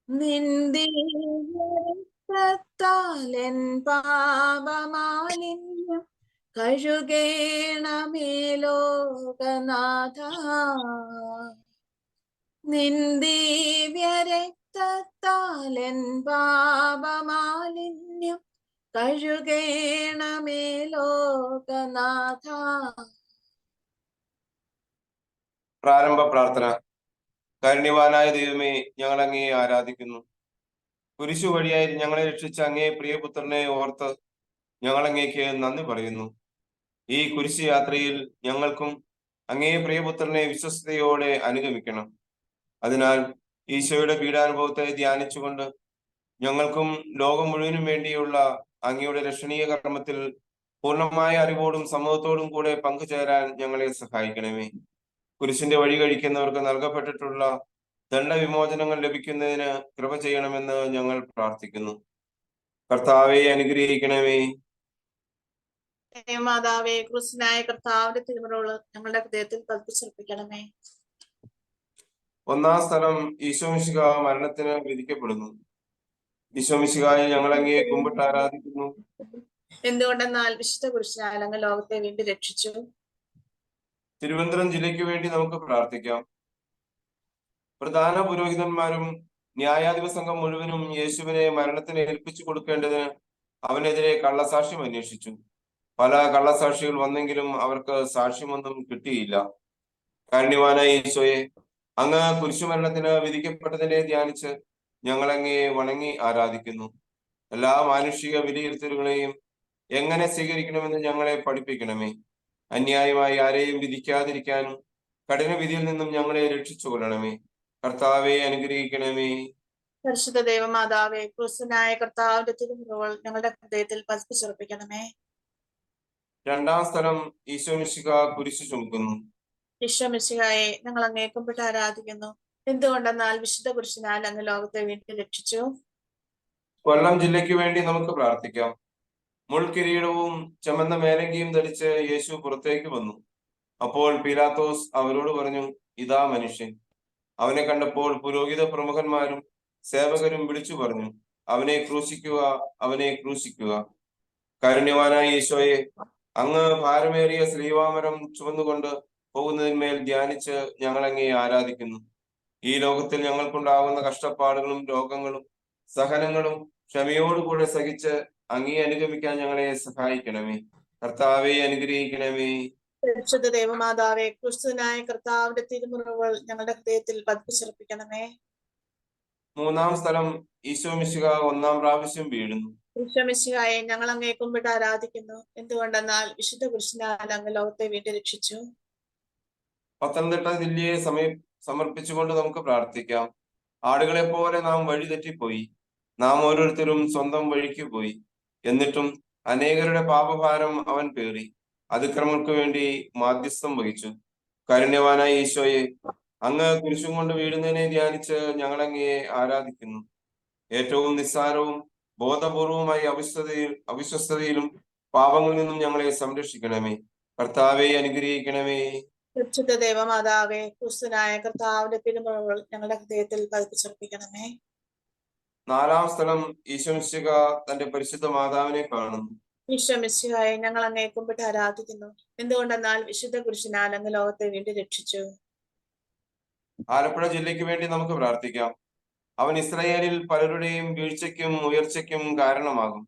നിന്ദിരക്തത്താലെൻ പാപമാലിന്യം കഴുകേണമേ ലോകനാഥ. നിന്ദിവ്യരക്തത്താലെൻ പാപമാലിന്യം കഴുകേണമേ ലോകനാഥ. പ്രാരംഭ പ്രാർത്ഥന. കാരുണ്യവാനായ ദൈവമേ, ഞങ്ങൾ അങ്ങയെ ആരാധിക്കുന്നു. കുരിശു വഴിയായി ഞങ്ങളെ രക്ഷിച്ച അങ്ങേ പ്രിയപുത്രനെ ഓർത്ത് ഞങ്ങൾ അങ്ങേക്ക് നന്ദി പറയുന്നു. ഈ കുരിശു യാത്രയിൽ ഞങ്ങൾക്കും അങ്ങേ പ്രിയപുത്രനെ വിശ്വസ്തയോടെ അനുഗമിക്കണം. അതിനാൽ ഈശോയുടെ പീഡാനുഭവത്തെ ധ്യാനിച്ചുകൊണ്ട് ഞങ്ങൾക്കും ലോകം മുഴുവനും വേണ്ടിയുള്ള അങ്ങയുടെ രക്ഷണീയ കർമ്മത്തിൽ പൂർണ്ണമായ അറിവോടും സമൂഹത്തോടും കൂടെ പങ്കുചേരാൻ ഞങ്ങളെ സഹായിക്കണമേ. കുരിശിന്റെ വഴി കഴിക്കുന്നവർക്ക് നൽകപ്പെട്ടിട്ടുള്ള ദണ്ഡവിമോചനങ്ങൾ ലഭിക്കുന്നതിന് കൃപ ചെയ്യണമെന്ന് ഞങ്ങൾ പ്രാർത്ഥിക്കുന്നു. കർത്താവെ അനുഗ്രഹിക്കണമേ. മാതാവേ, ക്രിസ്തുനായ കർത്താവിന്റെ തിരുമുറകൾ ഞങ്ങളുടെ ഹൃദയത്തിൽ പതിപ്പിച്ചർപ്പിക്കണമേ. ഒന്നാം സ്ഥലം, ഈശോ മിശിഹ മരണത്തിന് വിധിക്കപ്പെടുന്നു. ഈശോ മിശിഹായെ ഞങ്ങൾ അങ്ങയെ കുമ്പിട്ട് ആരാധിക്കുന്നു. എന്തുകൊണ്ടെന്നാൽ വിശുദ്ധ കുരിശിനാൽ അങ്ങ് ലോകത്തെ വീണ്ടും രക്ഷിച്ചു. തിരുവനന്തപുരം ജില്ലയ്ക്ക് വേണ്ടി നമുക്ക് പ്രാർത്ഥിക്കാം. പ്രധാന പുരോഹിതന്മാരും ന്യായാധിപ സംഘം മുഴുവനും യേശുവിനെ മരണത്തിന് ഏൽപ്പിച്ചു കൊടുക്കേണ്ടതിന് അവനെതിരെ കള്ളസാക്ഷ്യം അന്വേഷിച്ചു. പല കള്ളസാക്ഷികൾ വന്നെങ്കിലും അവർക്ക് സാക്ഷ്യമൊന്നും കിട്ടിയില്ല. കാരുണ്യവാനായ ഈശോയെ, അങ്ങ് കുരിശുമരണത്തിന് വിധിക്കപ്പെട്ടതിനെ ധ്യാനിച്ച് ഞങ്ങൾ അങ്ങയെ വണങ്ങി ആരാധിക്കുന്നു. എല്ലാ മാനുഷിക വിലയിരുത്തലുകളെയും എങ്ങനെ സ്വീകരിക്കണമെന്ന് ഞങ്ങളെ പഠിപ്പിക്കണമേ. അന്യായമായി ആരെയും വിധിക്കാതിരിക്കാനും കഠിന വിധിയിൽ നിന്നും ഞങ്ങളെ രക്ഷിച്ചു കൊള്ളണമേ. കർത്താവെ അനുഗ്രഹിക്കണമേ. പരിശുദ്ധ ദൈവമാതാവേ, ക്രിസ്തുനായ കർത്താവിന്റെ തിരുമുറകൾ ഞങ്ങളുടെ ഹൃദയത്തിൽ പതിപ്പിച്ചുറപ്പിക്കണമേ. രണ്ടാം സ്ഥലം, ഈശോ മിശിഹ കുരിശു ചുമക്കുന്നു. ഈശോ മിശിഹായെ ഞങ്ങൾ അങ്ങയെ കുമ്പിട്ട് ആരാധിക്കുന്നു. എന്തുകൊണ്ടെന്നാൽ വിശുദ്ധ കുരിശിനാൽ അങ്ങ് ലോകത്തെ വീണ്ടും രക്ഷിച്ചു. കൊല്ലം ജില്ലയ്ക്ക് വേണ്ടി നമുക്ക് പ്രാർത്ഥിക്കാം. മുൾക്കിരീടവും ചുമന്ന മേലങ്കിയും ധരിച്ച് യേശു പുറത്തേക്ക് വന്നു. അപ്പോൾ പീലാത്തോസ് അവരോട് പറഞ്ഞു, ഇതാ മനുഷ്യൻ. അവനെ കണ്ടപ്പോൾ പുരോഹിത പ്രമുഖന്മാരും സേവകരും വിളിച്ചു പറഞ്ഞു, അവനെ ക്രൂശിക്കുക, അവനെ ക്രൂശിക്കുക. കാരുണ്യവാനായ ഈശോയെ, അങ്ങ് ഭാരമേറിയ ശ്രീവാമരം ചുമന്നുകൊണ്ട് പോകുന്നതിന്മേൽ ധ്യാനിച്ച് ഞങ്ങൾ അങ്ങയെ ആരാധിക്കുന്നു. ഈ ലോകത്തിൽ ഞങ്ങൾക്കുണ്ടാകുന്ന കഷ്ടപ്പാടുകളും രോഗങ്ങളും സഹനങ്ങളും ക്ഷമയോടുകൂടെ സഹിച്ച് അങ്ങയെ അനുഗമിക്കാൻ ഞങ്ങളെ സഹായിക്കണമേ. കർത്താവെ അനുഗ്രഹിക്കണമേ. പരിശുദ്ധ ദൈവമാതാവേ, ക്രിസ്തുനായ കർത്താവിന്റെ തിരുമുറകൾ ഞങ്ങളുടെ ഹൃദയത്തിൽ പതിപ്പിച്ചുറപ്പിക്കണമേ. മൂന്നാം സ്ഥലം, ഈശോ മിശിഹ ഒന്നാം പ്രാവശ്യം വീഴുന്നു. ഈശോ മിശിഹായെ ഞങ്ങൾ അങ്ങയെ കുമ്പിട്ട് ആരാധിക്കുന്നു. എന്തുകൊണ്ടെന്നാൽ വിശുദ്ധ കുരിശിനാൽ അങ്ങ് ലോകത്തെ വീണ്ടും രക്ഷിച്ചു. പത്തനംതിട്ട ജില്ലയെ സമർപ്പിച്ചുകൊണ്ട് നമുക്ക് പ്രാർത്ഥിക്കാം. ആടുകളെ പോലെ നാം വഴി തെറ്റിപ്പോയി. നാം ഓരോരുത്തരും സ്വന്തം വഴിക്ക് പോയി. എന്നിട്ടും അനേകരുടെ പാപഭാരം അവൻ പേറി അതിക്രമങ്ങൾക്ക് വേണ്ടി മാധ്യസ്ഥം വഹിച്ചു. കാരുണ്യവാനായ ഈശോയെ, അങ്ങ് കുരിശും കൊണ്ട് വീഴുന്നതിനെ ധ്യാനിച്ച് ഞങ്ങൾ അങ്ങയെ ആരാധിക്കുന്നു. ഏറ്റവും നിസ്സാരവും ബോധപൂർവമായ അവിശ്വസ്തതയിലും പാപങ്ങളിൽ നിന്നും ഞങ്ങളെ സംരക്ഷിക്കണമേ. കർത്താവെ അനുഗ്രഹിക്കണമേ. പരിശുദ്ധ ദൈവമാതാവേ, ക്രിസ്തുനായ കർത്താവിന്റെ തിരുമുറകൾ ഞങ്ങളുടെ ഹൃദയത്തിൽ പതിപ്പിച്ചുറപ്പിക്കണമേ. നാലാം സ്ഥലം, ഈശോ മിശിഹ തന്റെ പരിശുദ്ധ മാതാവിനെ കാണുന്നു. ഈശോ മിശിഹായെ ഞങ്ങൾ അങ്ങയെ കുമ്പിട്ട് ആരാധിക്കുന്നു. എന്തുകൊണ്ടെന്നാൽ വിശുദ്ധ കുരിശിനാൽ അങ്ങ് ലോകത്തെ വീണ്ടും രക്ഷിച്ചു. ആലപ്പുഴ ജില്ലയ്ക്ക് വേണ്ടി നമുക്ക് പ്രാർത്ഥിക്കാം. അവൻ ഇസ്രായേലിൽ പലരുടെയും വീഴ്ചയ്ക്കും ഉയർച്ചയ്ക്കും കാരണമാകും.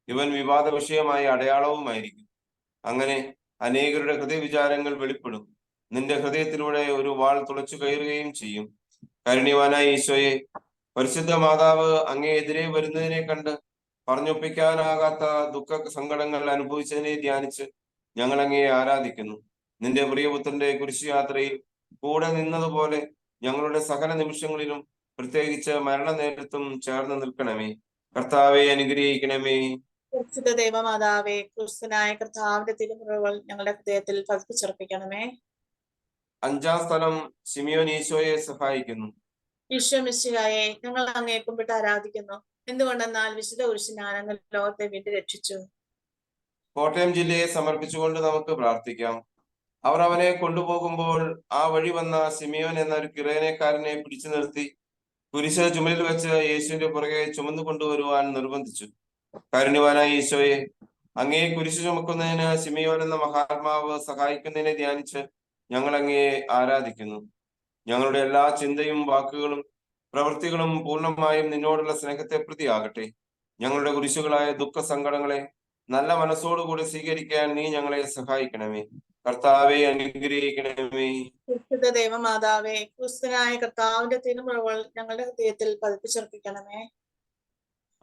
ഇവൻ വിവാദ വിഷയമായ അടയാളവുമായിരിക്കും. അങ്ങനെ അനേകരുടെ ഹൃദയവിചാരങ്ങൾ വെളിപ്പെടും. നിന്റെ ഹൃദയത്തിലൂടെ ഒരു വാൾ തുളച്ചു കയറുകയും ചെയ്യും. കാരുണ്യവാനായ ഈശോയെ, പരിശുദ്ധ മാതാവ് അങ്ങേയെതിരെ വരുന്നതിനെ കണ്ട് പറഞ്ഞൊപ്പിക്കാനാകാത്ത ദുഃഖ സങ്കടങ്ങൾ അനുഭവിച്ചതിനെ ധ്യാനിച്ച് ഞങ്ങൾ അങ്ങയെ ആരാധിക്കുന്നു. നിന്റെ പ്രിയപുത്രന്റെ കുരിശുയാത്രയിൽ കൂടെ നിന്നതുപോലെ ഞങ്ങളുടെ സകല നിമിഷങ്ങളിലും, പ്രത്യേകിച്ച് മരണനേരത്തും ചേർന്ന് നിൽക്കണമേ. കർത്താവെ അനുഗ്രഹിക്കണമേ. പരിശുദ്ധ ദൈവമാതാവേ, ക്രിസ്തുനായ കർത്താവിന്റെ തിരുമുറകൾ ഞങ്ങളുടെ ഹൃദയത്തിൽ പതിപ്പിച്ചുറപ്പിക്കണമേ. അഞ്ചാം സ്ഥലം, ശിമിയോൻ ഈശോയെ സഹായിക്കുന്നു. ഈശോ മിശിഹായെ ഞങ്ങൾ അങ്ങയെ കുമ്പിട്ട് ആരാധിക്കുന്നു. എന്തുകൊണ്ടെന്നാൽ വിശുദ്ധ കുരിശിനാൽ അങ്ങ് ലോകത്തെ വീണ്ടും രക്ഷിച്ചു. കോട്ടയം ജില്ലയെ സമർപ്പിച്ചുകൊണ്ട് നമുക്ക് പ്രാർത്ഥിക്കാം. അവർ അവനെ കൊണ്ടുപോകുമ്പോൾ ആ വഴി വന്ന ശിമിയോൻ എന്ന ഒരു കിറേനക്കാരനെ പിടിച്ചു നിർത്തി കുരിശ് ചുമലിൽ വെച്ച് യേശുവിന്റെ പുറകെ ചുമന്നു കൊണ്ടുവരുവാൻ നിർബന്ധിച്ചു. കാരുണ്യവാനായ ഈശോയെ, അങ്ങേ കുരിശ് ചുമക്കുന്നതിന് ശിമയോൻ എന്ന മഹാത്മാവ് സഹായിക്കുന്നതിനെ ധ്യാനിച്ച് ഞങ്ങൾ അങ്ങയെ ആരാധിക്കുന്നു. ഞങ്ങളുടെ എല്ലാ ചിന്തയും വാക്കുകളും പ്രവൃത്തികളും പൂർണ്ണമായും നിന്നോടുള്ള സ്നേഹത്തെ പ്രതിയാകട്ടെ. ഞങ്ങളുടെ കുരിശുകളായ ദുഃഖ സങ്കടങ്ങളെ നല്ല മനസ്സോടുകൂടി സ്വീകരിക്കാൻ നീ ഞങ്ങളെ സഹായിക്കണമേ. കർത്താവെ, അനുഗ്രഹിക്കണമേ. പരിശുദ്ധ ദൈവമാതാവേ, ക്രിസ്തുനായ കർത്താവിന്റെ തിരുമുറകൾ ഞങ്ങളുടെ ഹൃദയത്തിൽ പതിപ്പിച്ചുറപ്പിക്കണമേ.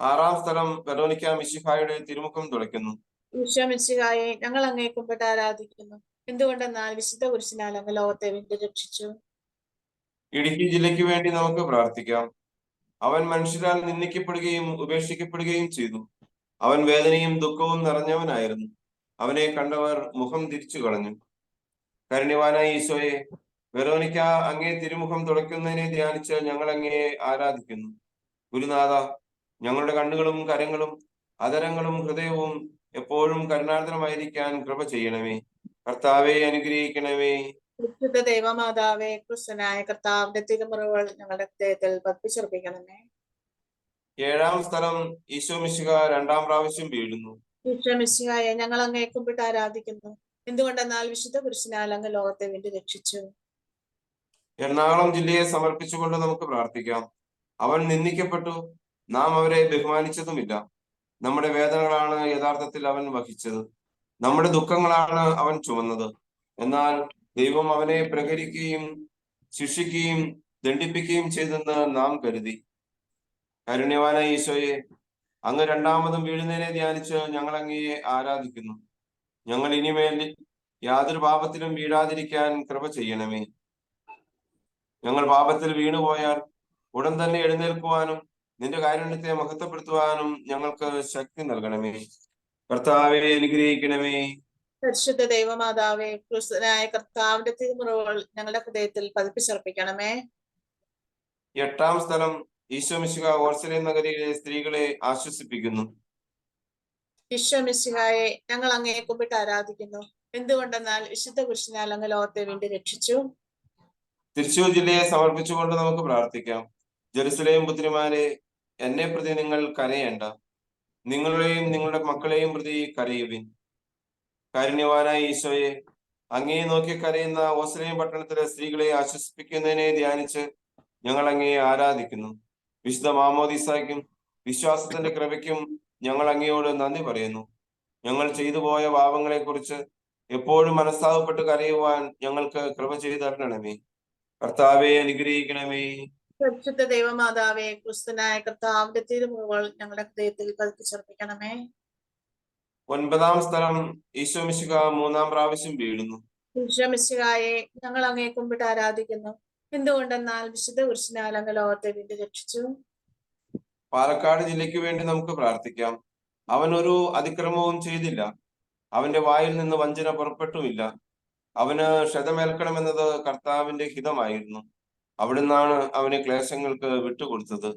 ആറാം സ്ഥലം വെറോനിക്ക മിശിഹായുടെ തിരുമുഖം തുളയ്ക്കുന്നു. ഈശോ മിശിഹായെ, ഞങ്ങൾ അങ്ങേ കുമ്പിട്ട് ആരാധിക്കുന്നു. എന്തുകൊണ്ടെന്നാൽ വിശുദ്ധ കുരിശിനാൽ അങ്ങ് ലോകത്തെ വീണ്ടും രക്ഷിച്ചു. ഇടുക്കി ജില്ലയ്ക്ക് വേണ്ടി നമുക്ക് പ്രാർത്ഥിക്കാം. അവൻ മനുഷ്യരാൽ നിന്ദിക്കപ്പെടുകയും ഉപേക്ഷിക്കപ്പെടുകയും ചെയ്തു. അവൻ വേദനയും ദുഃഖവും നിറഞ്ഞവനായിരുന്നു. അവനെ കണ്ടവർ മുഖം തിരിച്ചു കളഞ്ഞു. കാരുണ്യവാനായ ഈശോയെ, വെറോനിക്ക അങ്ങേ തിരുമുഖം തുളയ്ക്കുന്നതിനെ ധ്യാനിച്ച് ഞങ്ങൾ അങ്ങയെ ആരാധിക്കുന്നു. ഗുരുനാഥ, ഞങ്ങളുടെ കണ്ണുകളും കരങ്ങളും അധരങ്ങളും ഹൃദയവും എപ്പോഴും കരുണാർദ്രമായിരിക്കാൻ കൃപ ചെയ്യണമേ. കർത്താവെ, അനുഗ്രഹിക്കണമേ. പരിശുദ്ധ ദൈവമാതാവേ, ക്രിസ്തുനായ കർത്താവിന്റെ തിരുമുറകൾ ഞങ്ങളുടെ ഹൃദയത്തിൽ പതിപ്പിച്ചുറപ്പിക്കണമേ. ഏഴാം സ്ഥലം ഈശോ മിശിഹ രണ്ടാം പ്രാവശ്യം വീഴുന്നു. ഈശോ മിശിഹായെ, ഞങ്ങൾ അങ്ങേ കുമ്പിട്ട് ആരാധിക്കുന്നു. എന്തുകൊണ്ടെന്നാൽ വിശുദ്ധ കുരിശിനാൽ അങ്ങ് ലോകത്തെ വീണ്ടും രക്ഷിച്ചു. എറണാകുളം ജില്ലയെ സമർപ്പിച്ചുകൊണ്ട് നമുക്ക് പ്രാർത്ഥിക്കാം. അവൻ നിന്ദിക്കപ്പെട്ടു, നാം അവരെ ബഹുമാനിച്ചതുമില്ല. നമ്മുടെ വേദനകളാണ് യഥാർത്ഥത്തിൽ അവൻ വഹിച്ചത്, നമ്മുടെ ദുഃഖങ്ങളാണ് അവൻ ചുമന്നത്. എന്നാൽ ദൈവം അവനെ പ്രഹരിക്കുകയും ശിക്ഷിക്കുകയും ദണ്ഡിപ്പിക്കുകയും ചെയ്തെന്ന് നാം കരുതി. കാരുണ്യവാനായ ഈശോയെ, അങ്ങ് രണ്ടാമതും വീഴുന്നതിനെ ധ്യാനിച്ച് ഞങ്ങൾ അങ്ങയെ ആരാധിക്കുന്നു. ഞങ്ങൾ ഇനിമേൽ യാതൊരു പാപത്തിലും വീഴാതിരിക്കാൻ കൃപ ചെയ്യണമേ. ഞങ്ങൾ പാപത്തിൽ വീണുപോയാൽ ഉടൻ തന്നെ എഴുന്നേൽക്കുവാനും നിന്റെ കാരുണ്യത്തെ മഹത്വപ്പെടുത്തുവാനും ഞങ്ങൾക്ക് ശക്തി നൽകണമേ. കർത്താവെ, അനുഗ്രഹിക്കണമേ. പരിശുദ്ധ ദൈവമാതാവേ, ക്രിസ്തുനായ കർത്താവിന്റെ തിരുമുറകൾ ഞങ്ങളുടെ ഹൃദയത്തിൽ പതിപ്പിച്ചുറപ്പിക്കണമേ. എട്ടാം സ്ഥലം ഈശോ മിശിഹ ഓർസലേം നഗരിയിലെ സ്ത്രീകളെ ആശ്വസിപ്പിക്കുന്നു. ഈശോ മിശിഹായെ, ഞങ്ങൾ അങ്ങേ കുമ്പിട്ട് ആരാധിക്കുന്നു. എന്തുകൊണ്ടെന്നാൽ വിശുദ്ധ കുരിശിനാൽ അങ്ങ് ലോകത്തെ വീണ്ടും രക്ഷിച്ചു. തൃശൂർ ജില്ലയെ സമർപ്പിച്ചുകൊണ്ട് നമുക്ക് പ്രാർത്ഥിക്കാം. ജെറുസലേം പുത്രിമാരെ, എന്നെ പ്രതി നിങ്ങൾ കരയേണ്ട. നിങ്ങളെയും നിങ്ങളുടെ മക്കളെയും പ്രതി കരയുവിൻ. കാരുണ്യവാനായ ഈശോയെ, അങ്ങയെ നോക്കി കരയുന്ന ഓർസലേം പട്ടണത്തിലെ സ്ത്രീകളെ ആശ്വസിപ്പിക്കുന്നതിനെ ധ്യാനിച്ച് ഞങ്ങൾ അങ്ങയെ ആരാധിക്കുന്നു. വിശുദ്ധ മാമോദീസായ്ക്കും വിശ്വാസത്തിന്റെ കൃപയ്ക്കും ഞങ്ങൾ അങ്ങയോട് നന്ദി പറയുന്നു. ഞങ്ങൾ ചെയ്തു പോയ പാപങ്ങളെ കുറിച്ച് എപ്പോഴും മനസ്താപപ്പെട്ട് കരയുവാൻ ഞങ്ങൾക്ക് കൃപ ചെയ്തു തരണമേ. കർത്താവെ, അനുഗ്രഹിക്കണമേ. പരിശുദ്ധ ദൈവമാതാവേ, ക്രിസ്തുനായ കർത്താവിന്റെ തിരുമുറകൾ ഞങ്ങളുടെ ഹൃദയത്തിൽ പതിപ്പിച്ചുറപ്പിക്കണമേ. ഒൻപതാം സ്ഥലം ഈശോ മിശിഹ മൂന്നാം പ്രാവശ്യം വീഴുന്നു. ഈശോ മിശിഹായെ, ഞങ്ങൾ അങ്ങേ കുമ്പിട്ട് ആരാധിക്കുന്നു. എന്തുകൊണ്ടെന്നാൽ വിശുദ്ധ കുരിശിനാൽ അങ്ങ് ലോകത്തെ വീണ്ടും രക്ഷിച്ചു. പാലക്കാട് ജില്ലയ്ക്ക് വേണ്ടി നമുക്ക് പ്രാർത്ഥിക്കാം. അവൻ ഒരു അതിക്രമവും ചെയ്തില്ല, അവന്റെ വായിൽ നിന്ന് വഞ്ചന പുറപ്പെട്ടുമില്ല. അവന് ക്ഷതമേൽക്കണമെന്നത് കർത്താവിന്റെ ഹിതമായിരുന്നു. അവിടുന്നാണ് അവന് ക്ലേശങ്ങൾക്ക് വിട്ടുകൊടുത്തത്.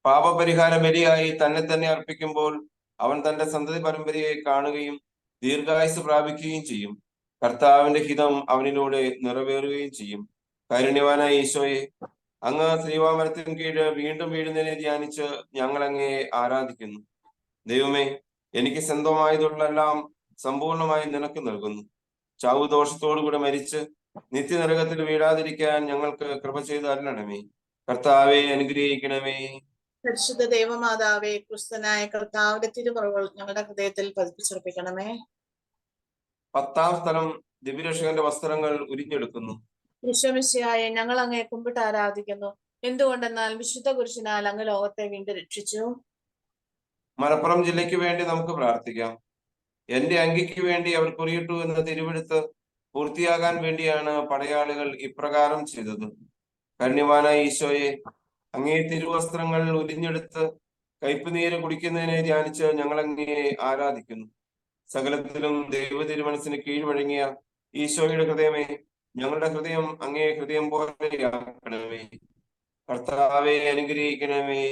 പാപപരിഹാര ബലിയായി തന്നെ തന്നെ അർപ്പിക്കുമ്പോൾ അവൻ തന്റെ സന്തതി പരമ്പരയെ കാണുകയും ദീർഘായുസ് പ്രാപിക്കുകയും ചെയ്യും. കർത്താവിന്റെ ഹിതം അവനിലൂടെ നിറവേറുകയും ചെയ്യും. കാരുണ്യവാനായ ഈശോയെ, അങ്ങ് ശ്രീവാമരത്തിന് കീഴ് വീണ്ടും വീഴുന്നതിനെ ധ്യാനിച്ച് ഞങ്ങൾ അങ്ങയെ ആരാധിക്കുന്നു. ദൈവമേ, എനിക്ക് സ്വന്തമായതുള്ളെല്ലാം സമ്പൂർണമായി നിനക്ക് നൽകുന്നു. ചാവുദോഷത്തോടുകൂടെ മരിച്ച് നിത്യനരകത്തിൽ വീഴാതിരിക്കാൻ ഞങ്ങൾക്ക് കൃപ ചെയ്ത് തരണമേ. കർത്താവെ, അനുഗ്രഹിക്കണമേ. പരിശുദ്ധ ദൈവമാതാവേ, ക്രിസ്തുനായ കർത്താവിന്റെ തിരുമുറകൾ ഞങ്ങളുടെ ഹൃദയത്തിൽ പതിപ്പിച്ചുറപ്പിക്കണമേ. പത്താം സ്ഥലം ദിവ്യരക്ഷകന്റെ വസ്ത്രങ്ങൾ ഉരിഞ്ഞെടുക്കുന്നു. ഈശോ മിശിഹായെ, ഞങ്ങൾ അങ്ങേ കുമ്പിട്ട് ആരാധിക്കുന്നു. എന്തുകൊണ്ടെന്നാൽ വിശുദ്ധ കുരിശിനാൽ അങ്ങ് ലോകത്തെ വീണ്ടും രക്ഷിച്ചു. മലപ്പുറം ജില്ലയ്ക്ക് വേണ്ടി നമുക്ക് പ്രാർത്ഥിക്കാം. എന്റെ അങ്കിക്ക് വേണ്ടി അവർ കുറിയിട്ടു എന്ന തിരുവെടുത്ത് പൂർത്തിയാകാൻ വേണ്ടിയാണ് പടയാളികൾ ഇപ്രകാരം ചെയ്തത്. കാരുണ്യവാനായ ഈശോയെ, അങ്ങേ തിരുവസ്ത്രങ്ങൾ ഉരിഞ്ഞെടുത്ത് കയ്പുനീര് കുടിക്കുന്നതിനെ ധ്യാനിച്ച് ഞങ്ങൾ അങ്ങയെ ആരാധിക്കുന്നു. സകലത്തിലും ദൈവ തിരുമനസ്സിന് കീഴ്വഴങ്ങിയ ഈശോയുടെ ഹൃദയമേ, ഞങ്ങളുടെ ഹൃദയം അങ്ങേ ഹൃദയം പോലെയാക്കണമേ. കർത്താവെ, അനുഗ്രഹിക്കണമേ.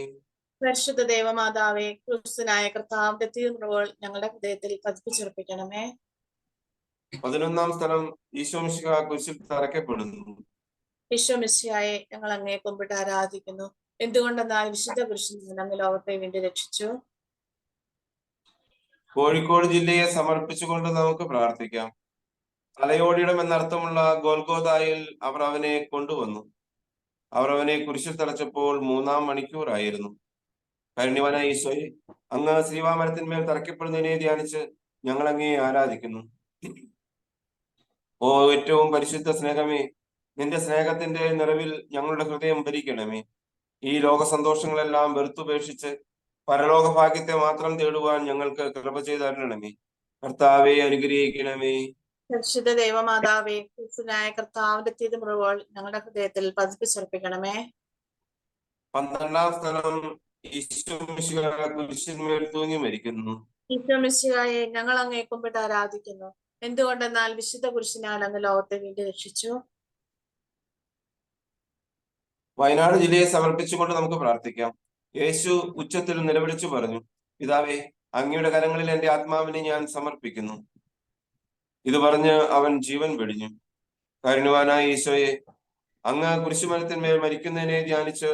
പരിശുദ്ധ ദൈവമാതാവേ, ക്രിസ്തുനായ കർത്താവിന്റെ തിരുമുറകൾ ഞങ്ങളുടെ ഹൃദയത്തിൽ പതിപ്പിച്ചുറപ്പിക്കണമേ. 11ാം സ്ഥലം ഈശോ മിശിഹ കുരിശിൽ തറയ്ക്കപ്പെടുന്നു. ഈശോ മിശിഹായെ, ഞങ്ങൾ അങ്ങേ കുമ്പിട്ട് ആരാധിക്കുന്നു. എന്തുകൊണ്ടെന്നാൽ വിശുദ്ധ പുരുഷൻ അങ്ങ് ലോകത്തെ വീണ്ടും രക്ഷിച്ചു. കോഴിക്കോട് ജില്ലയെ സമർപ്പിച്ചുകൊണ്ട് നമുക്ക് പ്രാർത്ഥിക്കാം. തലയോടിയിടം എന്നർത്ഥമുള്ള ഗോൽഗോഥായിൽ അവർ അവനെ കൊണ്ടുവന്നു. അവർ അവനെ കുരിശിൽ തറച്ചപ്പോൾ 3-ാം മണിക്കൂറായിരുന്നു. കാരുണ്യവാനായ ഈശോയെ, അങ്ങ് ശ്രീവാമരത്തിന്മേൽ തറയ്ക്കപ്പെടുന്നതിനെ ധ്യാനിച്ച് ഞങ്ങൾ അങ്ങേ ആരാധിക്കുന്നു. ഓ ഏറ്റവും പരിശുദ്ധ സ്നേഹമേ, നിന്റെ സ്നേഹത്തിന്റെ നിറവിൽ ഞങ്ങളുടെ ഹൃദയം ഭരിക്കണമേ. ഈ ലോക സന്തോഷങ്ങളെല്ലാം വെറുത്തുപേക്ഷിച്ച് പരലോക ഭാഗ്യത്തെ മാത്രം തേടുവാൻ ഞങ്ങൾക്ക് കൃപ ചെയ്ത് തരണമേ. കർത്താവെ അനുഗ്രഹിക്കണമേ. പരിശുദ്ധ ദൈവമാതാവേ, ക്രിസ്തുനായ കർത്താവിന്റെ തിരുമുറിവുകൾ ഞങ്ങളുടെ ഹൃദയത്തിൽ പതിപ്പിച്ചുറപ്പിക്കണമേ. 12-ാം സ്ഥലം ഈശോ മിശിഹാ കുരിശിന്മേൽ തൂങ്ങി മരിക്കുന്നു. ഈശോ മിശിഹായെ ഞങ്ങൾ അങ്ങേ കുമ്പിട്ട് ആരാധിക്കുന്നു. എന്തുകൊണ്ടെന്നാൽ വിശുദ്ധ പുരുഷനാൽ അങ്ങ് ലോകത്തെ വീണ്ടും രക്ഷിച്ചു. വയനാട് ജില്ലയെ സമർപ്പിച്ചുകൊണ്ട് നമുക്ക് പ്രാർത്ഥിക്കാം. യേശു ഉച്ചത്തിൽ നിലവിളിച്ചു പറഞ്ഞു, പിതാവേ, അങ്ങയുടെ കരങ്ങളിൽ എന്റെ ആത്മാവിനെ ഞാൻ സമർപ്പിക്കുന്നു. ഇത് പറഞ്ഞ് അവൻ ജീവൻ വെടിഞ്ഞു. കാരുണ്യവാനായ ഈശോയെ, അങ്ങ് കുരിശുമരത്തിന്മേൽ മരിക്കുന്നതിനെ ധ്യാനിച്ച്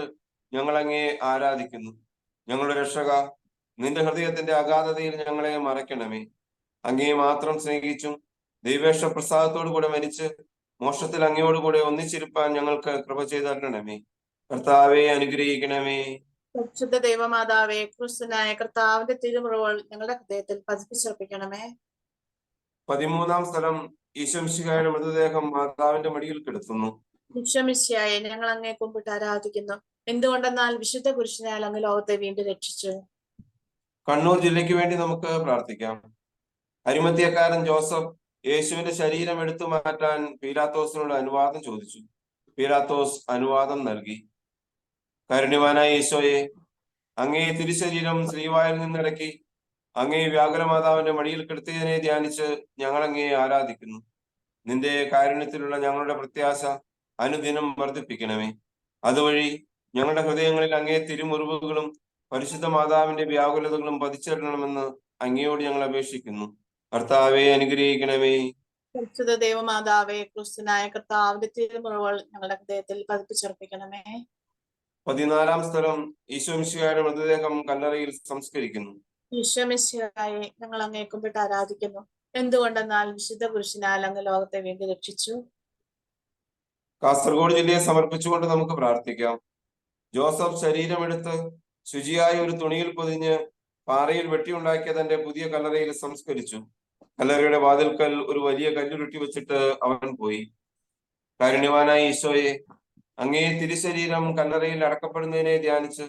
ഞങ്ങൾ അങ്ങേ ആരാധിക്കുന്നു. ഞങ്ങളുടെ രക്ഷക, നിന്റെ ഹൃദയത്തിന്റെ അഗാധതയിൽ ഞങ്ങളെ മറയ്ക്കണമേ. അങ്ങേ മാത്രം സ്നേഹിച്ചും ദൈവേഷ്ട പ്രസാദത്തോടു കൂടെ മരിച്ച് മോക്ഷത്തിൽ അങ്ങയോടുകൂടെ ഒന്നിച്ചിരിപ്പാൻ ഞങ്ങൾക്ക് കൃപ ചെയ്ത് തരണമേ. കർത്താവെ അനുഗ്രഹിക്കണമേ. പരിശുദ്ധ ദൈവമാതാവേ, ക്രിസ്തുനായ കർത്താവിന്റെ തിരുമുറിവുകൾ ഞങ്ങളുടെ ഹൃദയത്തിൽ പതിപ്പിച്ചുറപ്പിക്കണമേ. 13-ാം സ്ഥലം ഈശോ മിശിഹായുടെ മൃതദേഹം മാതാവിന്റെ മടിയിൽ കിടത്തുന്നു. ഈശോ മിശിഹായെ ഞങ്ങൾ അങ്ങേ കുമ്പിട്ട് ആരാധിക്കുന്നു. എന്തുകൊണ്ടെന്നാൽ വിശുദ്ധ പുരുഷനാൽ അങ്ങ് ലോകത്തെ വീണ്ടും രക്ഷിച്ചു. കണ്ണൂർ ജില്ലയ്ക്ക് വേണ്ടി നമുക്ക് പ്രാർത്ഥിക്കാം. അരിമത്യക്കാരൻ ജോസഫ് യേശുവിന്റെ ശരീരം എടുത്തു മാറ്റാൻ പീലാത്തോസിനോട് അനുവാദം ചോദിച്ചു. പീലാത്തോസ് അനുവാദം നൽകി. കാരുണ്യവാനായ ഈശോയെ, അങ്ങേ തിരുശരീരം ശ്രീവായിൽ നിന്നിടക്കി അങ്ങേ വ്യാകുലമാതാവിന്റെ മടിയിൽ കിടത്തിയതിനെ ധ്യാനിച്ച് ഞങ്ങൾ അങ്ങേ ആരാധിക്കുന്നു. നിന്റെ കാരുണ്യത്തിലുള്ള ഞങ്ങളുടെ പ്രത്യാശ അനുദിനം വർദ്ധിപ്പിക്കണമേ. അതുവഴി ഞങ്ങളുടെ ഹൃദയങ്ങളിൽ അങ്ങേ തിരുമുറിവുകളും പരിശുദ്ധ മാതാവിന്റെ വ്യാകുലതകളും പതിച്ചിടണമെന്ന് അങ്ങയോട് ഞങ്ങൾ അപേക്ഷിക്കുന്നു. കർത്താവെ അനുഗ്രഹിക്കണമേ. പരിശുദ്ധ ദൈവമാതാവേ, ക്രിസ്തുനായ കർത്താവിന്റെ തിരുമുറിവുകൾ ഞങ്ങളുടെ ഹൃദയത്തിൽ പതിപ്പിച്ചുറപ്പിക്കണമേ. 14-ാം സ്ഥലം ഈശോ മിശിഹായുടെ മൃതദേഹം കല്ലറയിൽ സംസ്കരിക്കുന്നു. ഈശോ മിശിഹായെ ഞങ്ങൾ അങ്ങേ കുമ്പിട്ട് ആരാധിക്കുന്നു. എന്തുകൊണ്ടെന്നാൽ വിശുദ്ധ പുരുഷനാൽ അങ്ങ് ലോകത്തെ വീണ്ടും രക്ഷിച്ചു. കാസർഗോഡ് ജില്ലയെ സമർപ്പിച്ചുകൊണ്ട് നമുക്ക് പ്രാർത്ഥിക്കാം. ജോസഫ് ശരീരമെടുത്ത് ശുചിയായ ഒരു തുണിയിൽ പൊതിഞ്ഞ് പാറയിൽ വെട്ടിയുണ്ടാക്കിയ തന്റെ പുതിയ കല്ലറയിൽ സംസ്കരിച്ചു. കല്ലറയുടെ വാതിൽക്കൽ ഒരു വലിയ കല്ലുരുട്ടി വെച്ചിട്ട് അവൻ പോയി. കാരുണ്യവാനായ ഈശോയെ, അങ്ങേ തിരുശരീരം കല്ലറയിൽ അടക്കപ്പെടുന്നതിനെ ധ്യാനിച്ച്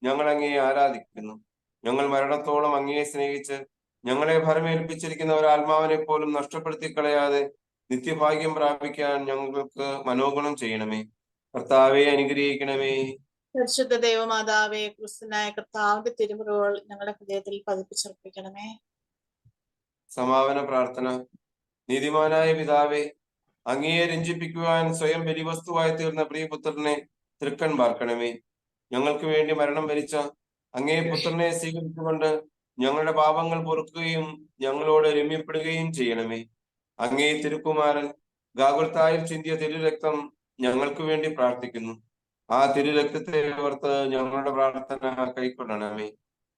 ഞങ്ങൾ അങ്ങേ ആരാധിക്കുന്നു. ഞങ്ങൾ മരണത്തോളം അങ്ങയെ സ്നേഹിച്ച് ഞങ്ങളെ ഭരമേൽപ്പിച്ചിരിക്കുന്ന ഒരു ആത്മാവിനെ പോലും നഷ്ടപ്പെടുത്തി കളയാതെ നിത്യഭാഗ്യം പ്രാപിക്കാൻ ഞങ്ങൾക്ക് മനോഗുണം ചെയ്യണമേ. കർത്താവെ അനുഗ്രഹിക്കണമേ. പരിശുദ്ധ ദൈവമാതാവേ, ക്രിസ്തുനായ കർത്താവിന്റെ തിരുമുറിവുകൾ ഞങ്ങളുടെ ഹൃദയത്തിൽ പതിപ്പിച്ചുറപ്പിക്കണമേ. സമാപന പ്രാർത്ഥന. നീതിമാനായ പിതാവേ, അങ്ങയെ രഞ്ജിപ്പിക്കുവാൻ സ്വയം ബലിവസ്തുവായി തീർന്ന പ്രിയപുത്രനെ തൃക്കൺ പാർക്കണമേ. ഞങ്ങൾക്ക് വേണ്ടി മരണം വരിച്ച അങ്ങേ പുത്രനെ സ്വീകരിച്ചുകൊണ്ട് ഞങ്ങളുടെ പാപങ്ങൾ പൊറുക്കുകയും ഞങ്ങളോട് രമ്യപ്പെടുകയും ചെയ്യണമേ. അങ്ങേ തിരുക്കുമാരൻ ഗാഗുൽത്തായിൽ ചിന്തിയ തിരുരക്തം ഞങ്ങൾക്ക് വേണ്ടി പ്രാർത്ഥിക്കുന്നു. ആ തിരുരക്തത്തെ ഓർത്ത് ഞങ്ങളുടെ പ്രാർത്ഥന കൈക്കൊള്ളണമേ.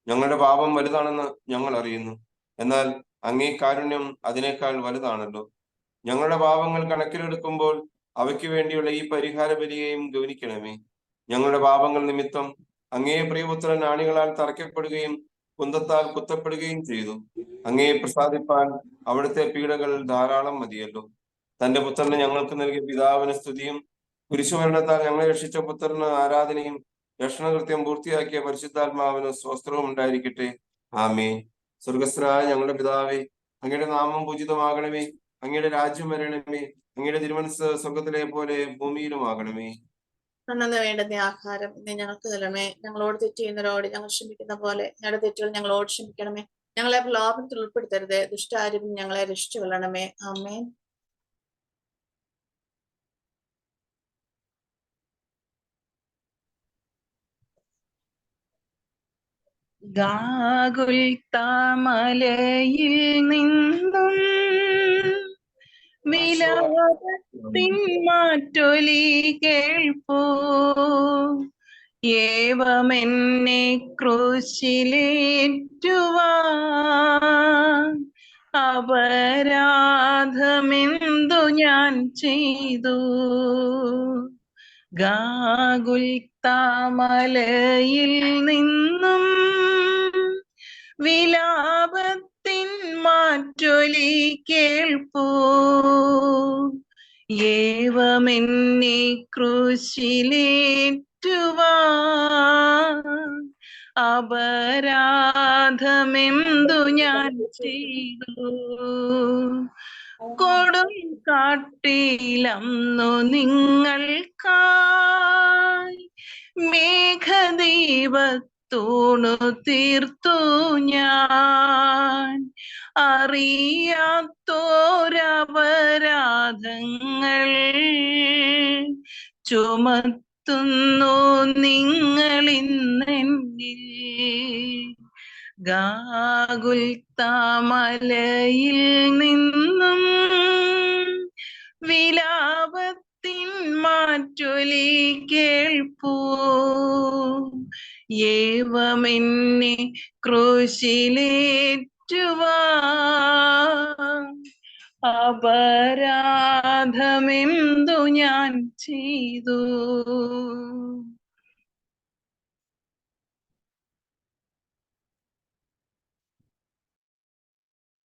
ഞങ്ങളുടെ പാപം വലുതാണെന്ന് ഞങ്ങൾ അറിയുന്നു. എന്നാൽ അങ്ങേ കാരുണ്യം അതിനേക്കാൾ വലുതാണല്ലോ. ഞങ്ങളുടെ പാപങ്ങൾ കണക്കിലെടുക്കുമ്പോൾ അവയ്ക്ക് വേണ്ടിയുള്ള ഈ പരിഹാര ബലിയെയും ഗൗനിക്കണമേ. ഞങ്ങളുടെ പാപങ്ങൾ നിമിത്തം അങ്ങേ പ്രിയപുത്രൻ ആണികളാൽ തറയ്ക്കപ്പെടുകയും കുന്തത്താൽ കുത്തപ്പെടുകയും ചെയ്തു. അങ്ങയെ പ്രസാദിപ്പാൻ അവിടുത്തെ പീഡകൾ ധാരാളം മതിയല്ലോ. തന്റെ പുത്രനെ ഞങ്ങൾക്ക് നൽകിയ പിതാവിന് സ്തുതിയും കുരിശുമരണത്താൽ ഞങ്ങളെ രക്ഷിച്ച പുത്രന് ആരാധനയും രക്ഷണകൃത്യം പൂർത്തിയാക്കിയ പരിശുദ്ധാത്മാവിന് സ്വസ്ത്രവും ഉണ്ടായിരിക്കട്ടെ. ആമേൻ. സ്വർഗസ്ഥനായ ഞങ്ങളുടെ പിതാവേ, അങ്ങയുടെ നാമം പൂജിതമാകണമേ. അങ്ങയുടെ രാജ്യം വരണമേ. അങ്ങയുടെ തിരുമനസ് സ്വർഗത്തിലെ പോലെ ഭൂമിയിലുമാകണമേ. അന്നു വേണ്ടുന്ന ആഹാരം ഇന്ന് ഞങ്ങൾക്ക് തരണമേ. ഞങ്ങളോട് തെറ്റ് ചെയ്യുന്നവരോട് ഞങ്ങൾ ക്ഷമിക്കുന്ന പോലെ ഞങ്ങളുടെ തെറ്റുകൾ ഞങ്ങളോട് ക്ഷമിക്കണമേ. ഞങ്ങളെ പ്രലോഭനത്തിൽ ഉൾപ്പെടുത്തരുത്, ദുഷ്ടാരിൽ ഞങ്ങളെ രക്ഷിച്ചു കൊള്ളണമേ. ആമേൻ. ഗാഗുൽത്താമലയിൽ നിന്നും വിലാപത്തിൻ മാറ്റൊലി കേൾപ്പൂ. ഏവമെന്നെ ക്രൂശിലേറ്റുവാൻ അപരാധമെന്തു ഞാൻ ചെയ്തു? ഗാഗുൽത്താമലയിൽ നിന്നും വിലാപത്തിൻ മാറ്റൊലി കേൾപ്പൂ. ഏവമെന്നെ ക്രൂശിലേറ്റുവാൻ അപരാധമെന്തു ഞാൻ ചെയ്തു? കൊടും കാട്ടിലന്നു നിങ്ങൾക്കായി മേഘദീപത്തൂണു തീർത്തു ഞാൻ. അറിയാത്തോരപരാധങ്ങൾ ചുമത്തുന്നു നിങ്ങളിന്നെന്നിൽ. ഗാഗുൽത്താമലയിൽ നിന്നും വിലാപത്തിൻ മാറ്റൊലി കേൾപ്പൂ. ഏവമെന്നെ ക്രൂശിലേറ്റുവാൻ അപരാധമെന്തു ഞാൻ ചെയ്തു?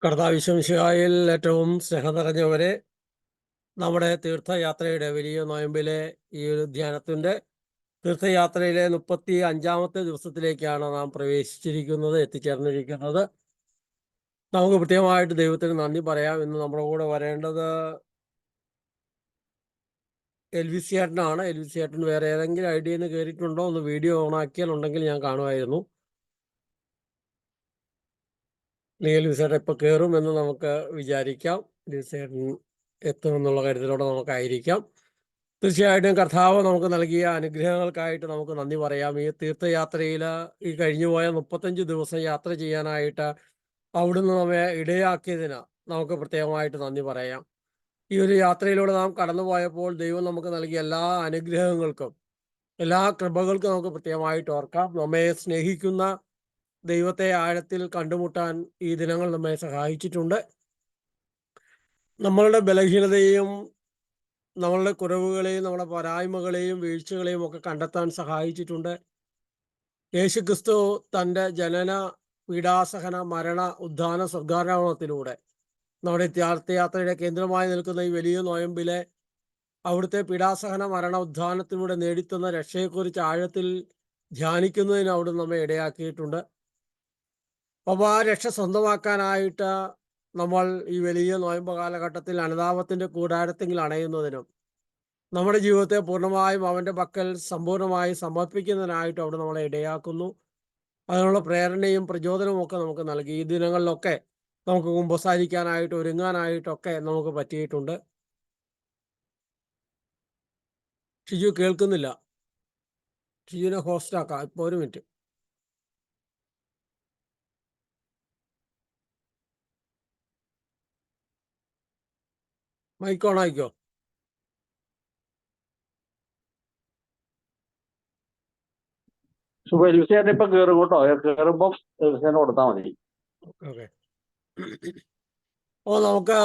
കർത്താവിശ്വസിഹായിൽ ഏറ്റവും സ്നേഹം നിറഞ്ഞവരെ, നമ്മുടെ തീർത്ഥയാത്രയുടെ വലിയ നോയമ്പിലെ ഈ ഒരു ധ്യാനത്തിൻ്റെ തീർത്ഥയാത്രയിലെ 35-ാമത്തെ ദിവസത്തിലേക്കാണ് നാം പ്രവേശിച്ചിരിക്കുന്നത്, എത്തിച്ചേർന്നിരിക്കുന്നത്. നമുക്ക് പ്രത്യേകമായിട്ട് ദൈവത്തിന് നന്ദി പറയാം. ഇന്ന് നമ്മുടെ കൂടെ വരേണ്ടത് എൽവിസ് ചേട്ടനാണ്. എൽവിസ് ചേട്ടൻ വേറെ ഏതെങ്കിലും ഐഡിയയിൽ നിന്ന് കയറിയിട്ടുണ്ടോ? ഒന്ന് വീഡിയോ ഓണാക്കിയാൽ ഉണ്ടെങ്കിൽ ഞാൻ കാണുമായിരുന്നു. എൽവിസ് ചേട്ടൻ ഇപ്പോൾ കയറുമെന്ന് നമുക്ക് വിചാരിക്കാം. എൽവിസ് ചേട്ടൻ എത്തുമെന്നുള്ള കരുതലോടെ നമുക്കായിരിക്കാം. തീർച്ചയായിട്ടും കർത്താവ് നമുക്ക് നൽകിയ അനുഗ്രഹങ്ങൾക്കായിട്ട് നമുക്ക് നന്ദി പറയാം. ഈ തീർത്ഥയാത്രയിൽ ഈ കഴിഞ്ഞുപോയ 35 ദിവസം യാത്ര ചെയ്യാനായിട്ട് അവിടുന്ന് നമ്മെ ഇടയാക്കിയതിന് നമുക്ക് പ്രത്യേകമായിട്ട് നന്ദി പറയാം. ഈ ഒരു യാത്രയിലൂടെ നാം കടന്നുപോയപ്പോൾ ദൈവം നമുക്ക് നൽകിയ എല്ലാ അനുഗ്രഹങ്ങൾക്കും എല്ലാ കൃപകൾക്കും നമുക്ക് പ്രത്യേകമായിട്ട് ഓർക്കാം. നമ്മെ സ്നേഹിക്കുന്ന ദൈവത്തെ ആഴത്തിൽ കണ്ടുമുട്ടാൻ ഈ ദിനങ്ങൾ നമ്മെ സഹായിച്ചിട്ടുണ്ട്. നമ്മളുടെ ബലഹീനതയും നമ്മളുടെ കുറവുകളെയും നമ്മുടെ പോരായ്മകളെയും വീഴ്ചകളെയും ഒക്കെ കണ്ടെത്താൻ സഹായിച്ചിട്ടുണ്ട്. യേശുക്രിസ്തു തൻ്റെ ജനന, പീഡാസഹന, മരണ, ഉദ്ധാന, സ്വർഗാരോഹണത്തിലൂടെ നമ്മുടെ തീർത്ഥയാത്രയുടെ കേന്ദ്രമായി നിൽക്കുന്ന ഈ വലിയ നോയമ്പിലെ അവിടുത്തെ പീഡാസഹന, മരണ, ഉദ്ധാനത്തിലൂടെ നേടിത്തുന്ന രക്ഷയെക്കുറിച്ച് ആഴത്തിൽ ധ്യാനിക്കുന്നതിന് അവിടുന്ന് നമ്മെ ഇടയാക്കിയിട്ടുണ്ട്. അപ്പോൾ ആ രക്ഷ സ്വന്തമാക്കാനായിട്ട് നമ്മൾ ഈ വലിയ നോയമ്പ് കാലഘട്ടത്തിൽ അനുതാപത്തിൻ്റെ കൂടാരത്തെങ്കിൽ അണയുന്നതിനും നമ്മുടെ ജീവിതത്തെ പൂർണ്ണമായും അവൻ്റെ പക്കൽ സമ്പൂർണ്ണമായി സമർപ്പിക്കുന്നതിനായിട്ട് അവിടെ നമ്മളെ ഇടയാക്കുന്നു. അതിനുള്ള പ്രേരണയും പ്രചോദനവും ഒക്കെ നമുക്ക് നൽകി. ഈ ദിനങ്ങളിലൊക്കെ നമുക്ക് കുമ്പസാരിക്കാനായിട്ട് ഒരുങ്ങാനായിട്ടൊക്കെ നമുക്ക് പറ്റിയിട്ടുണ്ട്. ഷിജു കേൾക്കുന്നില്ല. ഷിജുവിനെ ഹോസ്റ്റാക്കാം. ഇപ്പോൾ ഒരു മിനിറ്റ്. മൈക്ക് ഓൺ ആയിക്കോ. എൽവിസേട്ടൻ ഇപ്പൊ കേറും കേട്ടോ. കേറുമ്പോ എൽവിസേട്ടൻ കൊടുത്താൽ മതി. ഓക്കെ. അപ്പോൾ നമുക്ക്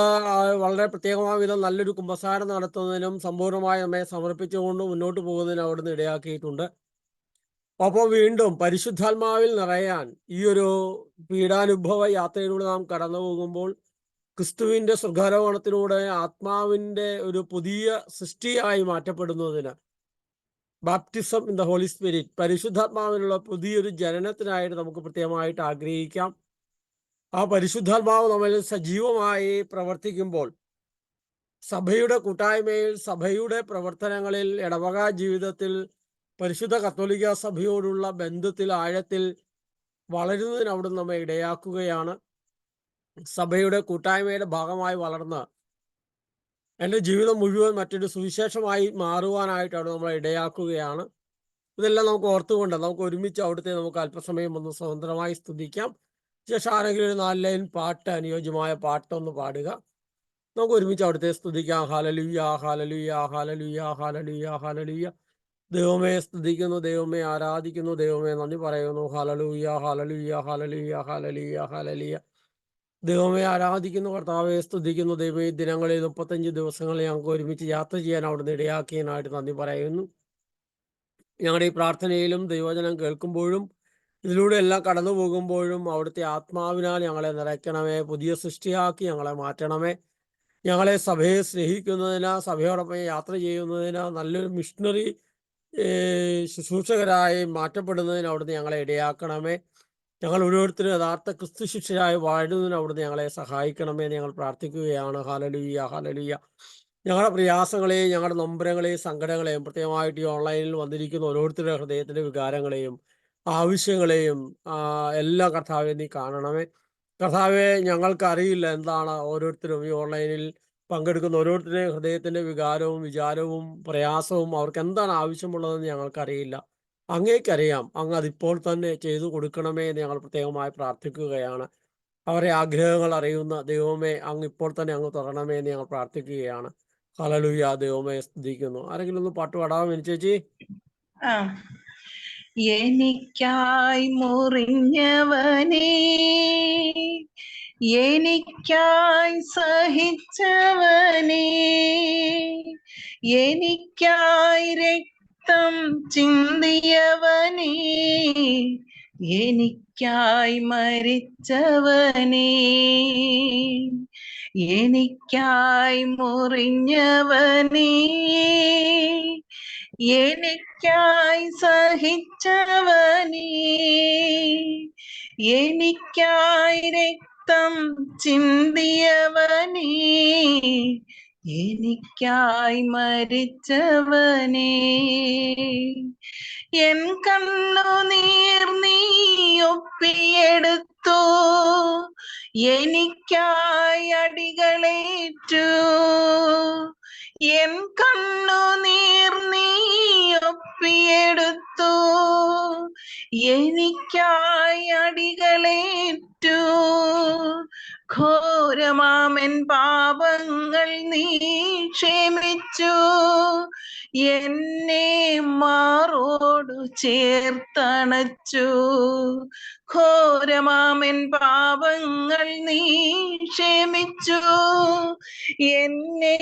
വളരെ പ്രത്യേകമായ വിധം നല്ലൊരു കുമ്പസാരം നടത്തുന്നതിനും സമ്പൂർണ്ണമായി നമ്മെ സമർപ്പിച്ചുകൊണ്ട് മുന്നോട്ട് പോകുന്നതിനും അവിടുന്ന് ഇടയാക്കിയിട്ടുണ്ട്. അപ്പോൾ വീണ്ടും പരിശുദ്ധാത്മാവിൽ നിറയാൻ ഈ ഒരു പീഡാനുഭവ യാത്രയിലൂടെ നാം കടന്നു പോകുമ്പോൾ ക്രിസ്തുവിൻ്റെ സ്വർഗാരോഹണത്തിലൂടെ ആത്മാവിൻ്റെ ഒരു പുതിയ സൃഷ്ടിയായി മാറ്റപ്പെടുന്നതിന്, baptism in the holy spirit, പരിശുദ്ധാത്മാവിനുള്ള പുതിയൊരു ജനനത്തിനായിട്ട് നമുക്ക് പ്രത്യേകമായിട്ട് ആഗ്രഹിക്കാം. ആ പരിശുദ്ധാത്മാവ് നമ്മിൽ സജീവമായി പ്രവർത്തിക്കുമ്പോൾ സഭയുടെ കൂട്ടായ്മയിൽ, സഭയുടെ പ്രവർത്തനങ്ങളിൽ, ഇടവക ജീവിതത്തിൽ, പരിശുദ്ധ കത്തോലിക്ക സഭയോടുള്ള ബന്ധത്തിൽ ആഴത്തിൽ വളരുന്നതിന് അവിടുന്ന് നമ്മെ ഇടയാക്കുകയാണ്. സഭയുടെ കൂട്ടായ്മയുടെ ഭാഗമായി വളർന്ന് എൻ്റെ ജീവിതം മുഴുവൻ മറ്റൊരു സുവിശേഷമായി മാറുവാനായിട്ട് അവിടെ നമ്മളെ ഇടയാക്കുകയാണ്. ഇതെല്ലാം നമുക്ക് ഓർത്തുകൊണ്ട് നമുക്ക് ഒരുമിച്ച് അവിടുത്തെ നമുക്ക് അല്പസമയം ഒന്ന് സ്വതന്ത്രമായി സ്തുതിക്കാം. ശേഷം ആരെങ്കിലും ഒരു 4 ലൈൻ പാട്ട്, അനുയോജ്യമായ പാട്ടൊന്ന് പാടുക. നമുക്ക് ഒരുമിച്ച് അവിടുത്തെ സ്തുതിക്കാം. Hallelujah, hallelujah, hallelujah, hallelujah, hallelujah. ദൈവമേ സ്തുതിക്കുന്നു, ദൈവമേ ആരാധിക്കുന്നു, ദൈവമേ നന്ദി പറയുന്നു. Hallelujah, hallelujah, hallelujah, hallelujah, hallelujah. ദൈവമേ ആരാധിക്കുന്നു, കർത്താവെ സ്തുതിക്കുന്നു. ദൈവമേ ഈ ദിനങ്ങളിൽ 35 ദിവസങ്ങളിൽ ഞങ്ങൾക്ക് ഒരുമിച്ച് യാത്ര ചെയ്യാൻ അവിടുന്ന് ഇടയാക്കിയതിനായിട്ട് നന്ദി പറയുന്നു. ഞങ്ങളുടെ ഈ പ്രാർത്ഥനയിലും ദൈവവചനം കേൾക്കുമ്പോഴും ഇതിലൂടെ എല്ലാം കടന്നു പോകുമ്പോഴും അവിടുത്തെ ആത്മാവിനാൽ ഞങ്ങളെ നിറയ്ക്കണമേ. പുതിയ സൃഷ്ടിയാക്കി ഞങ്ങളെ മാറ്റണമേ. ഞങ്ങളെ സഭയെ സ്നേഹിക്കുന്നതിന്, സഭയോടൊപ്പം യാത്ര ചെയ്യുന്നതിന്, നല്ലൊരു മിഷണറി ശുശ്രൂഷകരായി മാറ്റപ്പെടുന്നതിന് അവിടുന്ന് ഞങ്ങളെ ഇടയാക്കണമേ. ഞങ്ങൾ ഓരോരുത്തരും യഥാർത്ഥ ക്രിസ്തു ശിഷ്യരായി വാഴുന്നതിന് അവിടുന്ന് ഞങ്ങളെ സഹായിക്കണമേ എന്ന് ഞങ്ങൾ പ്രാർത്ഥിക്കുകയാണ്. Hallelujah, hallelujah. ഞങ്ങളുടെ പ്രയാസങ്ങളെയും ഞങ്ങളുടെ നൊമ്പരങ്ങളെയും സങ്കടങ്ങളെയും പ്രത്യേകമായിട്ട് ഈ ഓൺലൈനിൽ വന്നിരിക്കുന്ന ഓരോരുത്തരുടെ ഹൃദയത്തിൻ്റെ വികാരങ്ങളെയും ആവശ്യങ്ങളെയും എല്ലാം കർത്താവെ നീ കാണണമേ. കർത്താവെ ഞങ്ങൾക്കറിയില്ല എന്താണ് ഓരോരുത്തരും ഈ ഓൺലൈനിൽ പങ്കെടുക്കുന്ന ഓരോരുത്തരുടെയും ഹൃദയത്തിൻ്റെ വികാരവും വിചാരവും പ്രയാസവും അവർക്ക് എന്താണ് ആവശ്യമുള്ളതെന്ന് ഞങ്ങൾക്കറിയില്ല. അങ്ങേക്കറിയാം. അങ്ങ് അതിപ്പോൾ തന്നെ ചെയ്തു കൊടുക്കണമേ എന്ന് ഞങ്ങൾ പ്രത്യേകമായി പ്രാർത്ഥിക്കുകയാണ്. അവരെ ആഗ്രഹങ്ങൾ അറിയുന്ന ദൈവമേ, അങ്ങ് ഇപ്പോൾ തന്നെ അങ്ങ് തുറക്കണമേ എന്ന് ഞങ്ങൾ പ്രാർത്ഥിക്കുകയാണ്. ഹല്ലേലൂയ, ദൈവമേ സ്തുതിക്കുന്നു. ആരെങ്കിലും ഒന്ന് പാട്ട് പാടാമോ മിനി ചേച്ചി? ആ. എനിക്കായി മുറിഞ്ഞവനേ, എനിക്കായി സഹിച്ചവനേ, എനിക്കായി രക്തം ചിന്തിയവനേ, എനിക്കായി മരിച്ചവനേ, എനിക്കായി മുറിഞ്ഞവനേ, എനിക്കായി സഹിച്ചവനേ, എനിക്കായി രക്തം ചിന്തിയവനേ, എനിക്കായി മരിച്ചവനേ, എൻ കണ്ണുനീർ നീ ഒപ്പിയെടുത്തു, എനിക്കായി അടികളേറ്റു, എൻ കണ്ണുനീർ നീ ഒപ്പിയെടുത്തു, എനിക്കായി അടികളേറ്റു, ഘോരമാമൻ പാപങ്ങൾ നീ ക്ഷമിച്ചു, എന്നെ മാറോടു ചേർത്തണച്ചു, ഘോരമാമൻ പാപങ്ങൾ നീ ക്ഷമിച്ചു, എന്നെ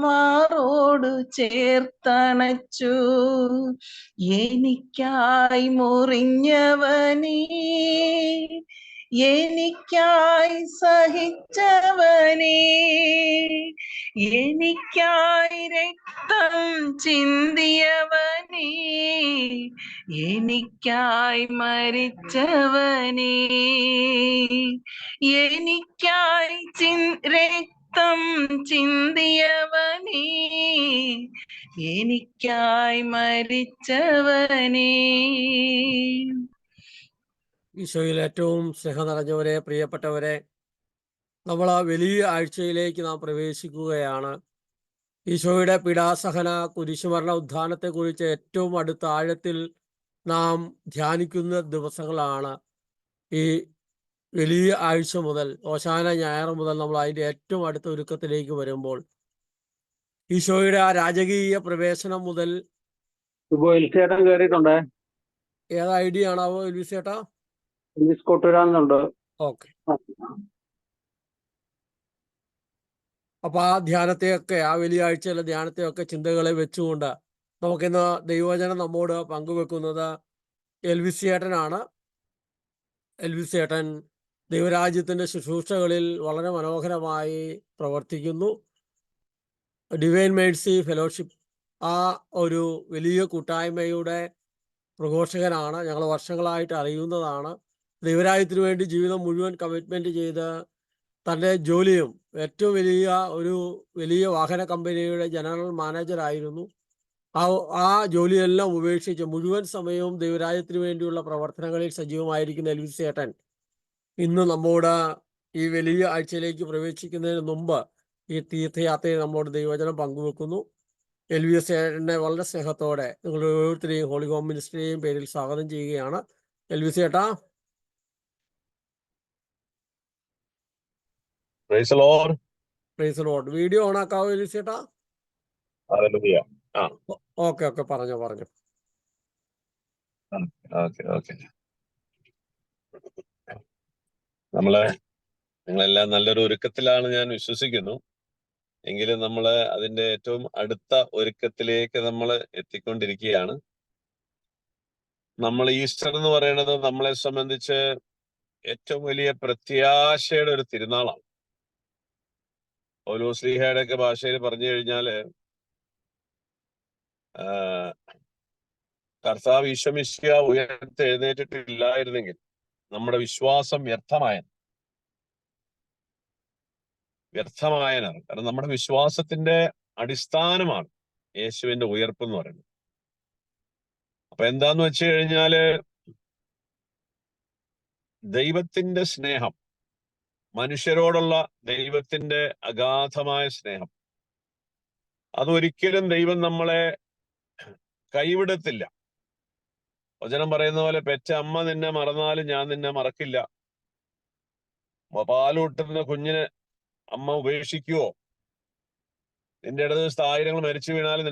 മാറോടു ചേർത്തണച്ചു, എനിക്കായി മുറിഞ്ഞവനേ, എനിക്കായി സഹിച്ചവനേ, എനിക്കായി രക്തം ചിന്തിയവനേ, എനിക്കായി മരിച്ചവനേ, എനിക്കായി രക്തം ചിന്തിയവനേ, എനിക്കായി മരിച്ചവനേ. ഈശോയിൽ ഏറ്റവും സ്നേഹം നിറഞ്ഞവരെ, പ്രിയപ്പെട്ടവരെ, നമ്മൾ ആ വലിയ ആഴ്ചയിലേക്ക് നാം പ്രവേശിക്കുകയാണ്. ഈശോയുടെ പീഡാസഹന കുരിശുമരണ ഉത്ഥാനത്തെക്കുറിച്ച് ഏറ്റവും അടുത്ത ആഴത്തിൽ നാം ധ്യാനിക്കുന്ന ദിവസങ്ങളാണ് ഈ വലിയ ആഴ്ച മുതൽ. ഓശാന ഞായർ മുതൽ നമ്മൾ അതിൻ്റെ ഏറ്റവും അടുത്ത ഒരുക്കത്തിലേക്ക് വരുമ്പോൾ ഈശോയുടെ ആ രാജകീയ പ്രവേശനം മുതൽ ഇപ്പൊ എൽസേട്ടൻ കയറിയിട്ടുണ്ടേ. ഏത് ഐഡിയ ആണാവോ എൽവിസേട്ടാ? കൊട്ടുവരാന്നുണ്ട്. ഓക്കെ. അപ്പോൾ ആ ധ്യാനത്തെയൊക്കെ, ആ വലിയ ആഴ്ചയിലെ ധ്യാനത്തെയൊക്കെ ചിന്തകളെ വെച്ചുകൊണ്ട് നമുക്കിന്ന് ദൈവവചനം നമ്മോട് പങ്കുവെക്കുന്നത് എൽവിസേട്ടനാണ്. എൽവിസേട്ടൻ ദൈവരാജ്യത്തിൻ്റെ ശുശ്രൂഷകളിൽ വളരെ മനോഹരമായി പ്രവർത്തിക്കുന്നു. ഡിവൈൻ മേഴ്സി ഫെലോഷിപ്പ് ആ ഒരു വലിയ കൂട്ടായ്മയുടെ പ്രഘോഷകനാണ്. ഞങ്ങൾ വർഷങ്ങളായിട്ട് അറിയുന്നതാണ്. ദൈവരാജ്യത്തിന് വേണ്ടി ജീവിതം മുഴുവൻ കമ്മിറ്റ്മെൻറ്റ് ചെയ്ത് തൻ്റെ ജോലിയും ഏറ്റവും വലിയ വാഹന കമ്പനിയുടെ ജനറൽ മാനേജറായിരുന്നു. ആ ജോലിയെല്ലാം ഉപേക്ഷിച്ച് മുഴുവൻ സമയവും ദൈവരാജ്യത്തിന് വേണ്ടിയുള്ള പ്രവർത്തനങ്ങളിൽ സജീവമായിരിക്കുന്ന എൽവിസേട്ടൻ ഇന്ന് നമ്മോട് ഈ വലിയ ആഴ്ചയിലേക്ക് പ്രവേശിക്കുന്നതിന് മുമ്പ് ഈ തീർത്ഥയാത്രയിൽ നമ്മോട് ദൈവവചനം പങ്കുവെക്കുന്നു. എൽവിസേട്ടനെ വളരെ സ്നേഹത്തോടെ നിങ്ങൾ ഓരോരുത്തരെയും ഹോളി ഹോം മിനിസ്ട്രിയെയും പേരിൽ സ്വാഗതം ചെയ്യുകയാണ്. എൽവിസേട്ടാ, praise the lord. Praise the lord. Video on ആക്കാവോ എൽവിസേട്ടാ? ഹല്ലേലൂയ. ഓക്കെ പറഞ്ഞോ. Okay okay. നിങ്ങളെല്ലാം നല്ലൊരു ഒരുക്കത്തിലാണ് ഞാൻ വിശ്വസിക്കുന്നു. എങ്കിലും അതിന്റെ ഏറ്റവും അടുത്ത ഒരുക്കത്തിലേക്ക് നമ്മൾ എത്തിക്കൊണ്ടിരിക്കുകയാണ്. ഈസ്റ്റർ എന്ന് പറയുന്നത് നമ്മളെ സംബന്ധിച്ച് ഏറ്റവും വലിയ പ്രത്യാശയുടെ ഒരു തിരുനാളാണ്. പൗലോസ്ലീഹയുടെ ഒക്കെ ഭാഷയിൽ പറഞ്ഞു കഴിഞ്ഞാല് കർത്താവ് ഈശോ മിശിഹ ഉയർത്തെഴുന്നേറ്റിട്ടില്ലായിരുന്നെങ്കിൽ നമ്മുടെ വിശ്വാസം വ്യർത്ഥമായനാണ്. കാരണം നമ്മുടെ വിശ്വാസത്തിന്റെ അടിസ്ഥാനമാണ് യേശുവിന്റെ ഉയർപ്പ് എന്ന് പറയുന്നത്. അപ്പൊ എന്താന്ന് വെച്ച് കഴിഞ്ഞാല് ദൈവത്തിന്റെ സ്നേഹം, മനുഷ്യരോടുള്ള ദൈവത്തിന്റെ അഗാധമായ സ്നേഹം, അതൊരിക്കലും ദൈവം നമ്മളെ കൈവിടത്തില്ല. വചനം പറയുന്ന പോലെ പെറ്റ അമ്മ നിന്നെ മറന്നാലും ഞാൻ നിന്നെ മറക്കില്ല. പാലൂട്ടുന്ന കുഞ്ഞിനെ അമ്മ ഉപേക്ഷിക്കുവോ? നിന്റെ ഇടതുവശത്ത് 1000 മരിച്ചു വീണാലും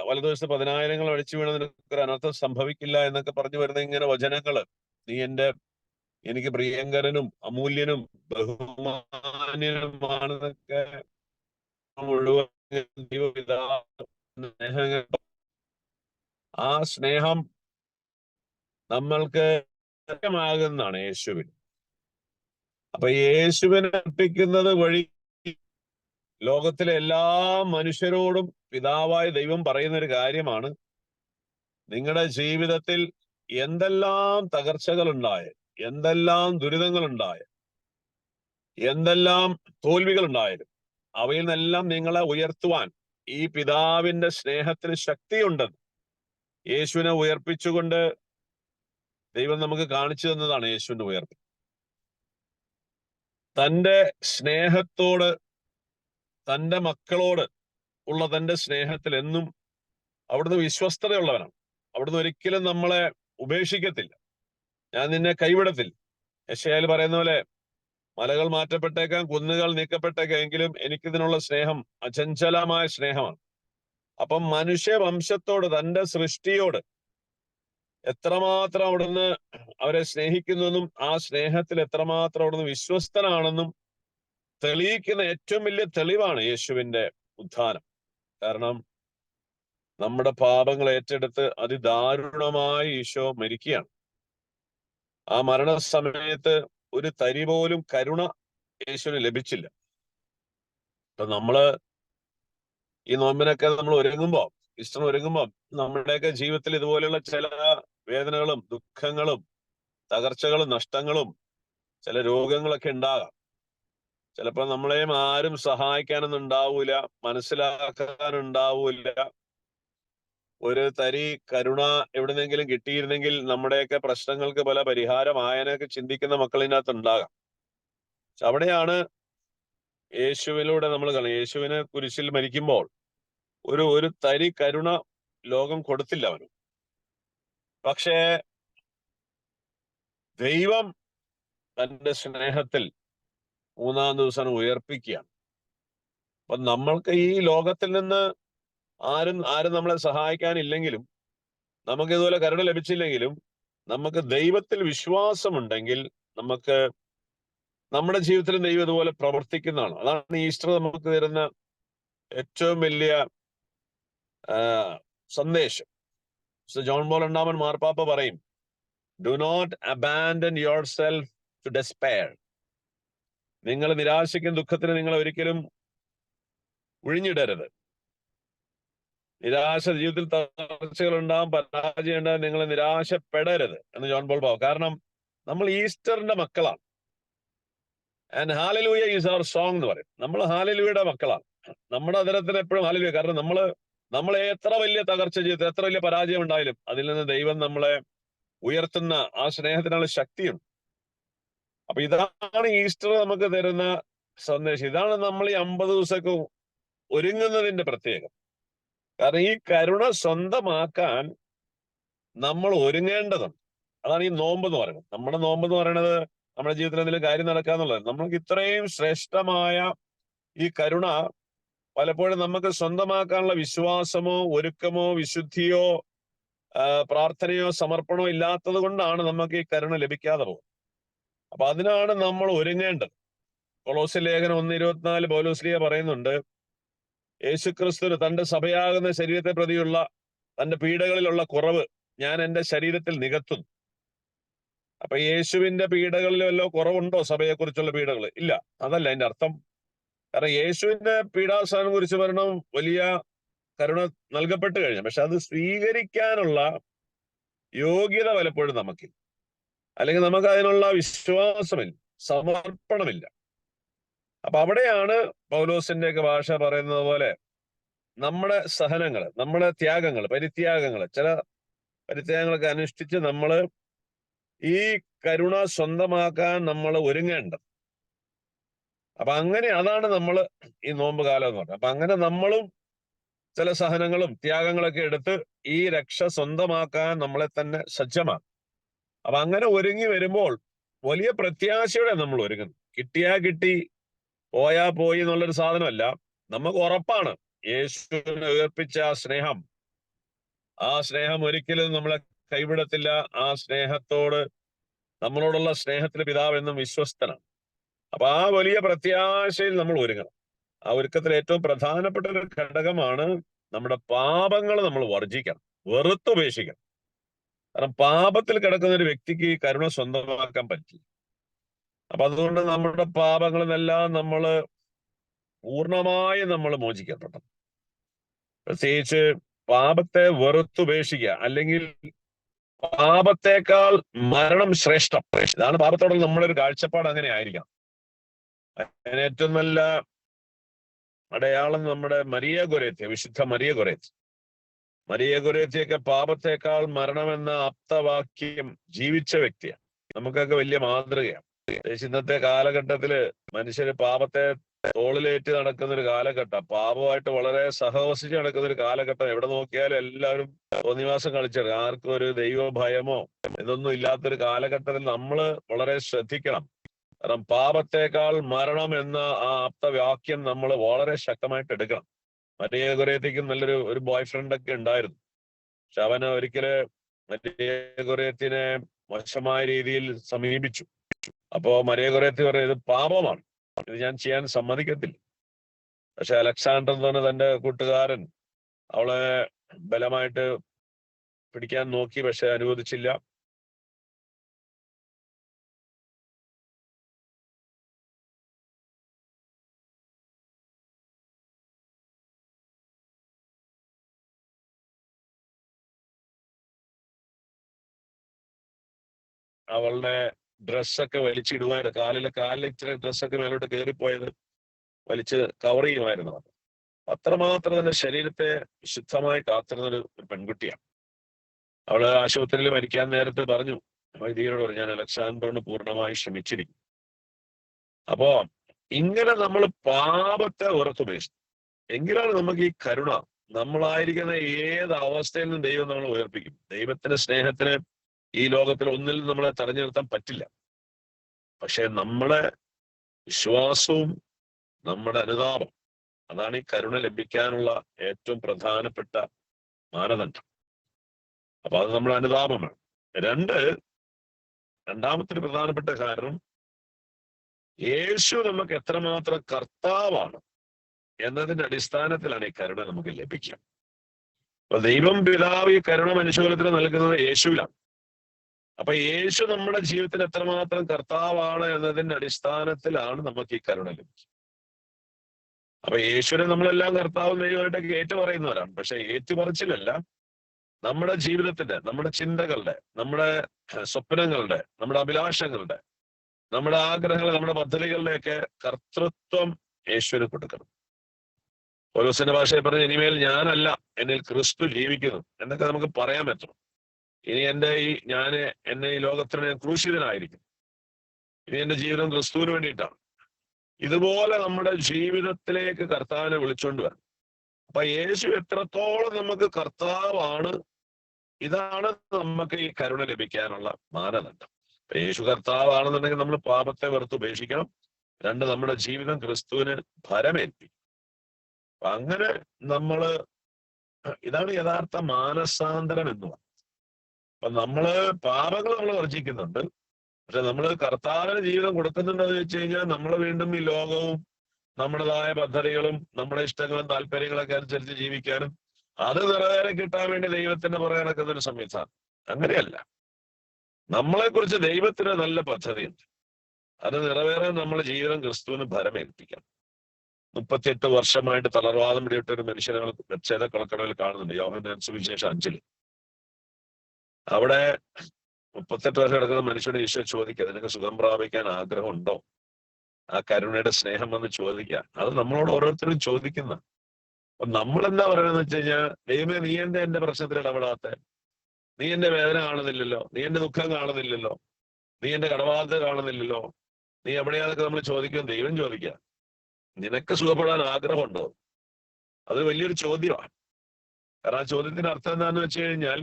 വലതുവശത്ത് 10,000 മരിച്ചു വീണാൽ നിനക്കൊരു അനർത്ഥം സംഭവിക്കില്ല എന്നൊക്കെ പറഞ്ഞു വരുന്ന ഇങ്ങനെ വചനങ്ങള്, നീ എനിക്ക് പ്രിയങ്കരനും അമൂല്യനും ബഹുമാന്യനുമാണെന്നൊക്കെ മുഴുവൻ ആ സ്നേഹം നമ്മൾക്ക് ആകുന്നതാണ് യേശുവിൻ. അപ്പൊ യേശുവിനെ അർപ്പിക്കുന്നത് വഴി ലോകത്തിലെ എല്ലാ മനുഷ്യരോടും പിതാവായ ദൈവം പറയുന്ന ഒരു കാര്യമാണ്, നിങ്ങളുടെ ജീവിതത്തിൽ എന്തെല്ലാം തകർച്ചകൾ ഉണ്ടായ, എന്തെല്ലാം ദുരിതങ്ങൾ ഉണ്ടായ, എന്തെല്ലാം തോൽവികൾ ഉണ്ടായാലും അവയിൽ നിന്നെല്ലാം നിങ്ങളെ ഉയർത്തുവാൻ ഈ പിതാവിന്റെ സ്നേഹത്തിന് ശക്തിയുണ്ടെന്ന് യേശുവിനെ ഉയർപ്പിച്ചുകൊണ്ട് ദൈവം നമുക്ക് കാണിച്ചു തന്നതാണ് യേശുവിന്റെ ഉയർപ്പ്. തന്റെ സ്നേഹത്തോട്, തന്റെ മക്കളോട് ഉള്ള തന്റെ സ്നേഹത്തിൽ എന്നും അവിടുന്ന് വിശ്വസ്തതയുള്ളവനാണ്. അവിടുന്ന് ഒരിക്കലും നമ്മളെ ഉപേക്ഷിക്കത്തില്ല. ഞാൻ നിന്നെ കൈവിടത്തില്ല. യെശയ്യായിൽ പറയുന്ന പോലെ മലകൾ മാറ്റപ്പെട്ടേക്കാം, കുന്നുകൾ നീക്കപ്പെട്ടേക്കാം, എങ്കിലും എനിക്കിതിനുള്ള സ്നേഹം അചഞ്ചലമായ സ്നേഹമാണ്. അപ്പം മനുഷ്യവംശത്തോട്, തന്റെ സൃഷ്ടിയോട് എത്രമാത്രം അവിടുന്ന് അവരെ സ്നേഹിക്കുന്നെന്നും ആ സ്നേഹത്തിൽ എത്രമാത്രം അവിടുന്ന് വിശ്വസ്തനാണെന്നും തെളിയിക്കുന്ന ഏറ്റവും വലിയ തെളിവാണ് യേശുവിന്റെ ഉത്ഥാനം. കാരണം നമ്മുടെ പാപങ്ങൾ ഏറ്റെടുത്ത് അതിദാരുണമായി ഈശോ മരിക്കുകയാണ്. ആ മരണസമയത്ത് ഒരു തരി പോലും കരുണ യേശുവിന് ലഭിച്ചില്ല. അപ്പൊ ഈ നോമ്പിനൊക്കെ നമ്മൾ ഒരുങ്ങുമ്പോൾ, ഈസ്റ്ററിന് ഒരുങ്ങുമ്പോൾ നമ്മുടെയൊക്കെ ജീവിതത്തിൽ ഇതുപോലെയുള്ള ചില വേദനകളും ദുഃഖങ്ങളും തകർച്ചകളും നഷ്ടങ്ങളും ചില രോഗങ്ങളൊക്കെ ഉണ്ടാകാം. ചിലപ്പോൾ നമ്മളെയും ആരും സഹായിക്കാനൊന്നും ഉണ്ടാവൂല, മനസ്സിലാക്കാനുണ്ടാവൂല. ഒരു തരി കരുണ എവിടുന്നെങ്കിലും കിട്ടിയിരുന്നെങ്കിൽ നമ്മുടെയൊക്കെ പ്രശ്നങ്ങൾക്ക് പല പരിഹാരമായനൊക്കെ ചിന്തിക്കുന്ന മക്കളിനകത്ത് ഉണ്ടാകാം. അവിടെയാണ് യേശുവിലൂടെ നമ്മൾ കാണുന്നത്. യേശുവിനെ കുരിശിൽ മരിക്കുമ്പോൾ ഒരു തരി കരുണ ലോകം കൊടുത്തില്ല അവന്. പക്ഷേ ദൈവം തന്റെ സ്നേഹത്തിൽ 3-ാം ദിവസം ഉയർപ്പിക്കുകയാണ്. അപ്പൊ നമ്മൾക്ക് ഈ ലോകത്തിൽ നിന്ന് ആരും നമ്മളെ സഹായിക്കാനില്ലെങ്കിലും, നമുക്ക് ഇതുപോലെ കരുണ ലഭിച്ചില്ലെങ്കിലും, നമുക്ക് ദൈവത്തിൽ വിശ്വാസമുണ്ടെങ്കിൽ നമുക്ക് നമ്മുടെ ജീവിതത്തിൽ ദൈവം ഇതുപോലെ പ്രവർത്തിക്കുന്നതാണ്. അതാണ് ഈസ്റ്റർ നമുക്ക് തരുന്ന ഏറ്റവും വലിയ സന്ദേശം. ജോൺ പോൾ രണ്ടാമൻ മാർപ്പാപ്പ പറയും, do not abandon yourself to despair. നിങ്ങൾ നിരാശയ്ക്കും ദുഃഖത്തിന് നിങ്ങൾ ഒരിക്കലും ഒഴിഞ്ഞിടരുത്. നിരാശ, ജീവിതത്തിൽ തകർച്ചകൾ ഉണ്ടാകും, പരാജയം ഉണ്ടാകും, നിങ്ങൾ നിരാശപ്പെടരുത് എന്ന് ജോൺ പോൾ പാവ. കാരണം നമ്മൾ ഈസ്റ്ററിന്റെ മക്കളാണ്. And hallelujah is our song എന്ന് പറയും. നമ്മൾ ഹാലലൂയയുടെ മക്കളാണ്. നമ്മുടെ അതിരത്തിന് എപ്പോഴും ഹാലലൂയ. കാരണം നമ്മളെ എത്ര വലിയ തകർച്ച ജീവിതത്തിൽ എത്ര വലിയ പരാജയം ഉണ്ടായാലും അതിൽ നിന്ന് ദൈവം നമ്മളെ ഉയർത്തുന്ന ആ സ്നേഹത്തിനുള്ള ശക്തിയുണ്ട്. അപ്പൊ ഇതാണ് ഈസ്റ്റർ നമുക്ക് തരുന്ന സന്ദേശം. ഇതാണ് നമ്മൾ ഈ 50 ദിവസമൊക്കെ ഒരുങ്ങുന്നതിന്റെ പ്രത്യേകം. കാരണം ഈ കരുണ സ്വന്തമാക്കാൻ നമ്മൾ ഒരുങ്ങേണ്ടതുണ്ട്. അതാണ് ഈ നോമ്പ് എന്ന് പറയുന്നത്. നമ്മുടെ നോമ്പ് എന്ന് പറയുന്നത് നമ്മുടെ ജീവിതത്തിൽ എന്തെങ്കിലും കാര്യം നടക്കാന്നുള്ളത്. നമ്മൾക്ക് ഇത്രയും ശ്രേഷ്ഠമായ ഈ കരുണ പലപ്പോഴും നമുക്ക് സ്വന്തമാക്കാനുള്ള വിശ്വാസമോ ഒരുക്കമോ വിശുദ്ധിയോ പ്രാർത്ഥനയോ സമർപ്പണമോ ഇല്ലാത്തത് കൊണ്ടാണ് നമുക്ക് ഈ കരുണ ലഭിക്കാതെ പോകുന്നത്. അപ്പൊ അതിനാണ് നമ്മൾ ഒരുങ്ങേണ്ടത്. കൊളോസ്യ ലേഖനം 1:24 പൗലോസ്ലീഹ പറയുന്നുണ്ട്, യേശുക്രിസ്തു തന്റെ സഭയാകുന്ന ശരീരത്തെ പ്രതിയുള്ള തന്റെ പീഡകളിലുള്ള കുറവ് ഞാൻ എന്റെ ശരീരത്തിൽ നികത്തുന്നു. അപ്പൊ യേശുവിന്റെ പീഡകളിൽ വല്ലോ കുറവുണ്ടോ? സഭയെക്കുറിച്ചുള്ള പീഡകൾ ഇല്ല. അതല്ല അതിന്റെ അർത്ഥം. കാരണം യേശുവിന്റെ പീഡാസനം കുറിച്ച് പറയണം, വലിയ കരുണ നൽകപ്പെട്ട് കഴിഞ്ഞു. പക്ഷെ അത് സ്വീകരിക്കാനുള്ള യോഗ്യത പലപ്പോഴും നമുക്കില്ല, അല്ലെങ്കിൽ നമുക്ക് അതിനുള്ള വിശ്വാസമില്ല, സമർപ്പണമില്ല. അപ്പൊ അവിടെയാണ് പൗലോസിന്റെ ഒക്കെ ഭാഷ പറയുന്നത് പോലെ നമ്മുടെ സഹനങ്ങൾ, നമ്മുടെ ത്യാഗങ്ങൾ, പരിത്യാഗങ്ങൾ, ചില പരിത്യാഗങ്ങളൊക്കെ അനുഷ്ഠിച്ച് നമ്മൾ ഈ കരുണ സ്വന്തമാക്കാൻ നമ്മൾ ഒരുങ്ങേണ്ടത്. അപ്പൊ അങ്ങനെ അതാണ് നമ്മൾ ഈ നോമ്പ് കാലം എന്ന് പറഞ്ഞത്. അപ്പൊ അങ്ങനെ നമ്മളും ചില സഹനങ്ങളും ത്യാഗങ്ങളൊക്കെ എടുത്ത് ഈ രക്ഷ സ്വന്തമാക്കാൻ നമ്മളെ തന്നെ സജ്ജമാക്കും. അപ്പൊ അങ്ങനെ ഒരുങ്ങി വരുമ്പോൾ വലിയ പ്രത്യാശയോടെ നമ്മൾ ഒരുങ്ങുന്നു. കിട്ടിയാ കിട്ടി, പോയാ പോയി എന്നുള്ളൊരു സാധനമല്ല. നമുക്ക് ഉറപ്പാണ് യേശുവിനെ ഉയർപ്പിച്ച ആ സ്നേഹം ഒരിക്കലും നമ്മളെ കൈവിടത്തില്ല. ആ സ്നേഹത്തോട്, നമ്മളോടുള്ള സ്നേഹത്തിന് പിതാവ് എന്നും വിശ്വസ്തനാണ്. അപ്പൊ ആ വലിയ പ്രത്യാശയിൽ നമ്മൾ ഒരുങ്ങണം. ആ ഒരുക്കത്തിൽ ഏറ്റവും പ്രധാനപ്പെട്ട ഒരു ഘടകമാണ് നമ്മുടെ പാപങ്ങൾ നമ്മൾ വർജിക്കണം, വെറുത്തുപേക്ഷിക്കണം. കാരണം പാപത്തിൽ കിടക്കുന്ന ഒരു വ്യക്തിക്ക് ഈ കരുണ സ്വന്തമാക്കാൻ പറ്റില്ല. അപ്പൊ അതുകൊണ്ട് നമ്മുടെ പാപങ്ങളിൽ നിന്നെല്ലാം നമ്മൾ പൂർണ്ണമായും നമ്മൾ മോചിക്കപ്പെടണം. പ്രത്യേകിച്ച് പാപത്തെ വെറുത്തുപേക്ഷിക്കുക, അല്ലെങ്കിൽ പാപത്തെക്കാൾ മരണം ശ്രേഷ്ഠം. ഇതാണ് പാപത്തോടുള്ള നമ്മളൊരു കാഴ്ചപ്പാട്. അങ്ങനെ ആയിരിക്കാം. അതിന് ഏറ്റവും നല്ല അടയാളം നമ്മുടെ മരിയ ഗൊരേത്യ, വിശുദ്ധ മരിയ ഗൊരേത്യ. മരിയ ഗൊരേത്യയൊക്കെ പാപത്തെക്കാൾ മരണമെന്ന ആപ്തവാക്യം ജീവിച്ച വ്യക്തിയാണ്. നമുക്കൊക്കെ വലിയ മാതൃകയാണ്. ഇന്നത്തെ കാലഘട്ടത്തില് മനുഷ്യര് പാപത്തെ തോളിലേറ്റ് നടക്കുന്ന ഒരു കാലഘട്ടം, പാപമായിട്ട് വളരെ സഹവസിച്ച് നടക്കുന്ന ഒരു കാലഘട്ടം. എവിടെ നോക്കിയാലും എല്ലാവരും തോന്നിവാസം കളിച്ചാണ്. ആർക്കും ഒരു ദൈവ ഭയമോ ഇതൊന്നും ഇല്ലാത്തൊരു കാലഘട്ടത്തിൽ നമ്മൾ വളരെ ശ്രദ്ധിക്കണം. കാരണം പാപത്തെക്കാൾ മരണം എന്ന ആ ആപ്തവാക്യം നമ്മൾ വളരെ ശക്തമായിട്ട് എടുക്കണം. മരിയ ഗൊരേത്യക്കും നല്ലൊരു ബോയ് ഫ്രണ്ട് ഒക്കെ ഉണ്ടായിരുന്നു. പക്ഷെ അവന് ഒരിക്കല് മരിയ ഗൊരേത്യനെ മോശമായ രീതിയിൽ സമീപിച്ചു. അപ്പോ മരിയ ഗൊരേത്യ പറയുന്നത് ഇത് പാപമാണ്, ഇത് ഞാൻ ചെയ്യാൻ സമ്മതിക്കത്തില്ല. പക്ഷെ അലക്സാണ്ടർ എന്ന് പറഞ്ഞ തന്റെ കൂട്ടുകാരൻ അവളെ ബലമായിട്ട് പിടിക്കാൻ നോക്കി, പക്ഷെ അനുവദിച്ചില്ല. അവളുടെ ഡ്രസ്സൊക്കെ വലിച്ചിടുവായിരുന്നു. കാലിൽ ഇച്ചിരി ഡ്രസ്സൊക്കെ മേലോട്ട് കയറിപ്പോയത് വലിച്ച് കവർ ചെയ്യുമായിരുന്നു. അത്രമാത്രം തന്നെ ശരീരത്തെ വിശുദ്ധമായി കാത്തിരുന്ന ഒരു പെൺകുട്ടിയാണ്. അവള് ആശുപത്രിയിൽ മരിക്കാൻ നേരത്തെ പറഞ്ഞു, വൈദികരോട് പറഞ്ഞു, ഞാൻ അലക്സാണ്ടറിന് പൂർണ്ണമായി ക്ഷമിച്ചിരിക്കും. അപ്പോ ഇങ്ങനെ നമ്മൾ പാപത്തെ ഉറത്തുപേക്ഷിച്ചു എങ്കിലാണ് നമുക്ക് ഈ കരുണ, നമ്മളായിരിക്കുന്ന ഏത് അവസ്ഥയിൽ നിന്നും ദൈവം നമ്മളെ ഉയർപ്പിക്കും. ദൈവത്തിന്റെ സ്നേഹത്തിന് ഈ ലോകത്തിൽ ഒന്നിൽ നമ്മളെ തടഞ്ഞു നിർത്താൻ പറ്റില്ല. പക്ഷെ നമ്മുടെ വിശ്വാസവും നമ്മുടെ അനുതാപം, അതാണ് ഈ കരുണ ലഭിക്കാനുള്ള ഏറ്റവും പ്രധാനപ്പെട്ട മാനദണ്ഡം. അപ്പൊ അത് നമ്മുടെ അനുതാപമാണ്. രണ്ടാമത്തെ പ്രധാനപ്പെട്ട കാരണം, യേശു നമുക്ക് എത്രമാത്രം കർത്താവാണ് എന്നതിന്റെ അടിസ്ഥാനത്തിലാണ് ഈ കരുണ നമുക്ക് ലഭിക്കുക. അപ്പൊ ദൈവം പിതാവ് ഈ കരുണ മനുഷ്യകുലത്തിന് നൽകുന്നത് യേശുവിലാണ്. അപ്പൊ യേശു നമ്മുടെ ജീവിതത്തിൽ എത്രമാത്രം കർത്താവാണ് എന്നതിന്റെ അടിസ്ഥാനത്തിലാണ് നമുക്ക് ഈ കരുണ ലഭിക്കുക. അപ്പൊ യേശുവിനെ നമ്മളെല്ലാം കർത്താവ് ദൈവമായിട്ടൊക്കെ ഏറ്റുപറയുന്നവരാണ്. പക്ഷെ ഏറ്റുപറച്ചിലല്ല, നമ്മുടെ ജീവിതത്തിന്റെ, നമ്മുടെ ചിന്തകളുടെ, നമ്മുടെ സ്വപ്നങ്ങളുടെ, നമ്മുടെ അഭിലാഷങ്ങളുടെ, നമ്മുടെ ആഗ്രഹങ്ങൾ, നമ്മുടെ പദ്ധതികളുടെയൊക്കെ കർത്തൃത്വം യേശുവിന് കൊടുക്കണം. പൗലോസിന്റെ ഭാഷയിൽ പറഞ്ഞ, ഇനിമേൽ ഞാനല്ല, എന്നിൽ ക്രിസ്തു ജീവിക്കുന്നു എന്നൊക്കെ നമുക്ക് പറയാൻ പറ്റണം. ഇനി എന്നെ ഈ ലോകത്തിന് ക്രൂശിതനായിരിക്കും. ഇനി എന്റെ ജീവിതം ക്രിസ്തുവിന് വേണ്ടിയിട്ടാണ്. ഇതുപോലെ നമ്മുടെ ജീവിതത്തിലേക്ക് കർത്താവിനെ വിളിച്ചുകൊണ്ട് വരണം. അപ്പൊ യേശു എത്രത്തോളം നമുക്ക് കർത്താവാണ്, ഇതാണ് നമുക്ക് ഈ കരുണ ലഭിക്കാനുള്ള മാനദണ്ഡം. അപ്പൊ യേശു കർത്താവാണെന്നുണ്ടെങ്കിൽ നമ്മൾ പാപത്തെ വെറുത്ത് ഉപേക്ഷിക്കണം. നമ്മുടെ ജീവിതം ക്രിസ്തുവിന് ഭരമേൽപ്പിക്കും. അപ്പൊ അങ്ങനെ ഇതാണ് യഥാർത്ഥ മാനസാന്തരം എന്ന് പറയുന്നത്. അപ്പൊ നമ്മള് പാപങ്ങൾ നമ്മൾ വർജിക്കുന്നുണ്ട്. പക്ഷെ നമ്മൾ കർത്താവിന് ജീവിതം കൊടുക്കുന്നുണ്ടെന്ന് വെച്ച് കഴിഞ്ഞാൽ നമ്മൾ വീണ്ടും ഈ ലോകവും നമ്മുടേതായ പദ്ധതികളും നമ്മുടെ ഇഷ്ടങ്ങളും താല്പര്യങ്ങളൊക്കെ അനുസരിച്ച് ജീവിക്കാനും അത് നിറവേറെ കിട്ടാൻ വേണ്ടി ദൈവത്തിന്റെ പുറകെ നടക്കുന്ന ഒരു സംവിധാനം. അങ്ങനെയല്ല. നമ്മളെ കുറിച്ച് ദൈവത്തിന് നല്ല പദ്ധതിയുണ്ട്. അത് നിറവേറാൻ നമ്മുടെ ജീവിതം ക്രിസ്തുവിന് ഭരമേൽപ്പിക്കാം. 38 വർഷമായിട്ട് തളർവാദം പിടിയിട്ട ഒരു മനുഷ്യനെ ബെത്സേദ കളക്കടവിൽ കാണുന്നുണ്ട്. യോഹന്നാൻ സുവിശേഷം 5. അവിടെ 38 വർഷം കിടക്കുന്ന മനുഷ്യനെ ഈശോ ചോദിക്കുക, നിനക്ക് സുഖം പ്രാപിക്കാൻ ആഗ്രഹമുണ്ടോ? ആ കരുണയുടെ സ്നേഹം വന്ന് ചോദിക്കുക. അത് നമ്മളോട് ഓരോരുത്തരും ചോദിക്കുന്ന. അപ്പൊ നമ്മളെന്താ പറയുന്നത് വെച്ച് കഴിഞ്ഞാൽ, ദൈവമേ നീ എന്റെ പ്രശ്നത്തിൽ ഇടപെടാത്ത, നീ എന്റെ വേദന കാണുന്നില്ലല്ലോ, നീ എന്റെ ദുഃഖം കാണുന്നില്ലല്ലോ, നീ എന്റെ കടബാധ്യത കാണുന്നില്ലല്ലോ, നീ എവിടെയാന്നൊക്കെ നമ്മൾ ചോദിക്കും. ദൈവം ചോദിക്കുക, നിനക്ക് സുഖപ്പെടാൻ ആഗ്രഹമുണ്ടോ? അത് വലിയൊരു ചോദ്യമാണ്. കാരണം ആ ചോദ്യത്തിന്റെ അർത്ഥം എന്താന്ന് വെച്ച് കഴിഞ്ഞാൽ,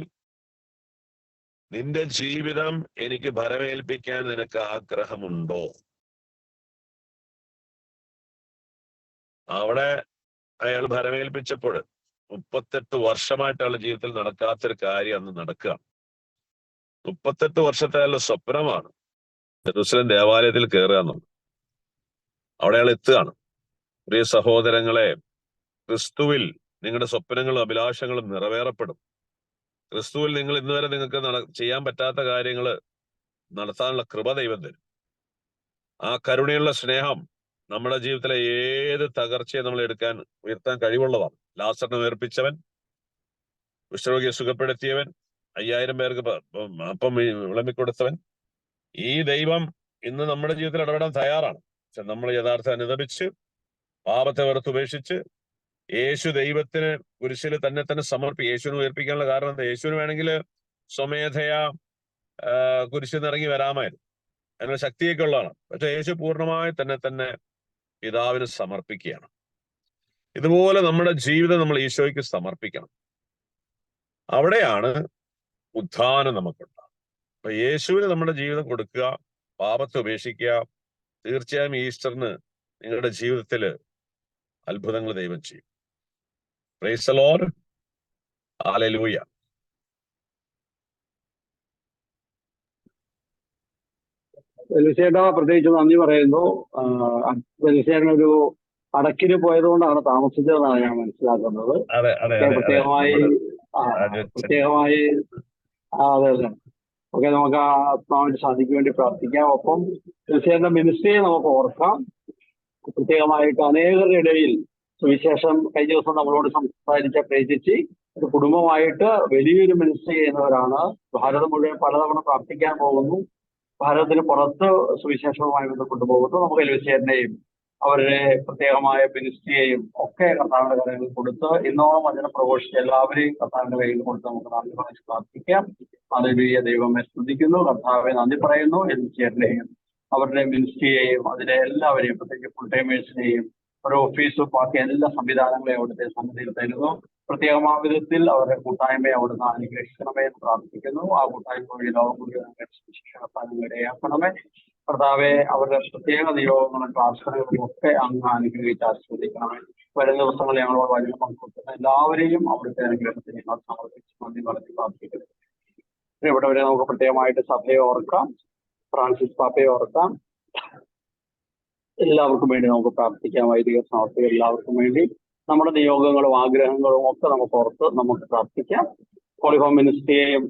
നിന്റെ ജീവിതം എനിക്ക് ഭരമേൽപ്പിക്കാൻ നിനക്ക് ആഗ്രഹമുണ്ടോ? അവിടെ അയാൾ ഭരമേൽപ്പിച്ചപ്പോൾ 38 വർഷമായിട്ട് അയാളുടെ ജീവിതത്തിൽ നടക്കാത്തൊരു കാര്യം അന്ന് നടക്കുക. 38 വർഷത്തെ അയാളുടെ സ്വപ്നമാണ് ജെറുസലേം ദേവാലയത്തിൽ കയറുക എന്നുള്ളത്. അവിടെ അയാൾ എത്തുകയാണ്. പ്രിയ സഹോദരങ്ങളെ, ക്രിസ്തുവിൽ നിങ്ങളുടെ സ്വപ്നങ്ങളും അഭിലാഷങ്ങളും നിറവേറപ്പെടും. ക്രിസ്തുവിൽ നിങ്ങൾ ഇന്നുവരെ നിങ്ങൾക്ക് ചെയ്യാൻ പറ്റാത്ത കാര്യങ്ങൾ നടത്താനുള്ള കൃപ ദൈവം തരും. ആ കരുണയുള്ള സ്നേഹം നമ്മുടെ ജീവിതത്തിലെ ഏത് തകർച്ചയെ നമ്മൾ ഉയർത്താൻ കഴിവുള്ളതാണ്. ലാസറിനെ ഉയർപ്പിച്ചവൻ, കുഷ്ഠരോഗിയെ സുഖപ്പെടുത്തിയവൻ, 5000 പേർക്ക് അപ്പം വിളമ്പിക്കൊടുത്തവൻ, ഈ ദൈവം ഇന്ന് നമ്മുടെ ജീവിതത്തിൽ ഇടപെടാൻ തയ്യാറാണ്. പക്ഷെ നമ്മൾ യഥാർത്ഥം അനുദപിച്ച് പാപത്തെ വെറുത്തുപേക്ഷിച്ച് യേശു ദൈവത്തിന് കുരിശിൽ തന്നെ യേശുവിനെ ഉയർപ്പിക്കാനുള്ള കാരണം എന്താ? യേശുവിന് വേണമെങ്കിൽ സ്വമേധയാ കുരിശിൽ നിന്ന് ഇറങ്ങി വരാമായിരുന്നു, അതിനുള്ള ശക്തിയൊക്കെ ഉള്ളതാണ്. പക്ഷെ യേശു പൂർണ്ണമായി തന്നെ പിതാവിന് സമർപ്പിക്കുകയാണ്. ഇതുപോലെ നമ്മുടെ ജീവിതം നമ്മൾ ഈശോയ്ക്ക് സമർപ്പിക്കണം. അവിടെയാണ് ഉത്ഥാനം നമുക്കുണ്ടാകും. അപ്പൊ യേശുവിന് നമ്മുടെ ജീവിതം കൊടുക്കുക, പാപത്തെ ഉപേക്ഷിക്കുക. തീർച്ചയായും ഈസ്റ്ററിന് നിങ്ങളുടെ ജീവിതത്തിൽ അത്ഭുതങ്ങൾ ദൈവം ചെയ്യും. Price the Lord. ഹല്ലേലൂയ. വെലിസേട്ടാ പ്രത്യേകിച്ച് നന്ദി പറയുന്നു. വെലിസേട്ടനൊരു അടക്കിന് പോയതുകൊണ്ടാണ് താമസിച്ചതെന്നാണ് ഞാൻ മനസ്സിലാക്കുന്നത്. പ്രത്യേകമായി അതെ. ഓക്കെ, നമുക്ക് ആ ആത്മാവിന്റെ ശാന്തിക്ക് വേണ്ടി പ്രാർത്ഥിക്കാം. ഒപ്പം വെലിസേട്ടന്റെ മിനിസ്ട്രിയെ നമുക്ക് ഓർക്കാം. പ്രത്യേകമായിട്ട് അനേകരുടെ ഇടയിൽ സുവിശേഷം കഴിഞ്ഞ ദിവസം നമ്മളോട് സംസാരിച്ച പ്രേരിച്ച് ഒരു കുടുംബമായിട്ട് വലിയൊരു മിനിസ്ട്രി ചെയ്യുന്നവരാണ്. ഭാരതം മുഴുവൻ പലതവണ പ്രാർത്ഥിക്കാൻ പോകുന്നു. ഭാരതത്തിന് പുറത്ത് സുവിശേഷവുമായി ബന്ധപ്പെട്ട് പോകുന്നു. നമുക്ക് വെലിസേട്ടനെയും അവരുടെ പ്രത്യേകമായ മിനിസ്ട്രിയെയും ഒക്കെ കർത്താവിന്റെ കരങ്ങളിൽ കൊടുത്ത് ഇന്നോളം വചന പ്രഘോഷിച്ച് എല്ലാവരെയും കർത്താവിന്റെ കയ്യിൽ കൊടുത്ത് നമുക്ക് നന്ദി പറഞ്ഞ് പ്രാർത്ഥിക്കാം. ഹല്ലേലൂയ. ദൈവമേ സ്തുതിക്കുന്നു. കർത്താവെ നന്ദി പറയുന്നു. വെലിസേട്ടനെയും അവരുടെ മിനിസ്ട്രിയെയും അതിലെ എല്ലാവരെയും പ്രത്യേകിച്ച് ഫുൾ ടൈമേഴ്സിനെയും ഒരു ഓഫീസും ബാക്കി എല്ലാ സംവിധാനങ്ങളെയും അവിടുത്തെ സന്നിധിയിൽ തരുന്നു. പ്രത്യേകമായ വിധത്തിൽ അവരുടെ കൂട്ടായ്മയെ അവിടുന്ന് അനുഗ്രഹിക്കണമേ എന്ന് പ്രാർത്ഥിക്കുന്നു. ആ കൂട്ടായ്മ വഴി ലോകം മുഴുവൻ ശിക്ഷണത്താനും ഇടയാക്കണമേ. കർത്താവെ അവരുടെ പ്രത്യേക നിയോഗങ്ങളും പ്രാർത്ഥനകളും ഒക്കെ അങ്ങ് അനുഗ്രഹിച്ച് ആസ്വദിക്കണമേ. വരും ദിവസങ്ങളിൽ ഞങ്ങളോട് വലിയ പങ്കുവെക്കുന്ന എല്ലാവരെയും അവിടുത്തെ അനുഗ്രഹത്തിന് സമർപ്പിച്ച് നന്ദി പറഞ്ഞ് പ്രാർത്ഥിക്കുന്നു. ഇവിടെ വരെ നമുക്ക് പ്രത്യേകമായിട്ട് സഭയെ ഓർക്കാം, ഫ്രാൻസിസ് പാപ്പയെ ഓർക്കാം. എല്ലാവർക്കും വേണ്ടി നമുക്ക് പ്രാർത്ഥിക്കാം. വൈദിക സമർപ്പിക്കുക എല്ലാവർക്കും വേണ്ടി നമ്മുടെ നിയോഗങ്ങളും ആഗ്രഹങ്ങളും ഒക്കെ നമുക്ക് ഓർത്ത് നമുക്ക് പ്രാർത്ഥിക്കാം. ഹോളി ഹോം മിനിസ്ട്രിയെയും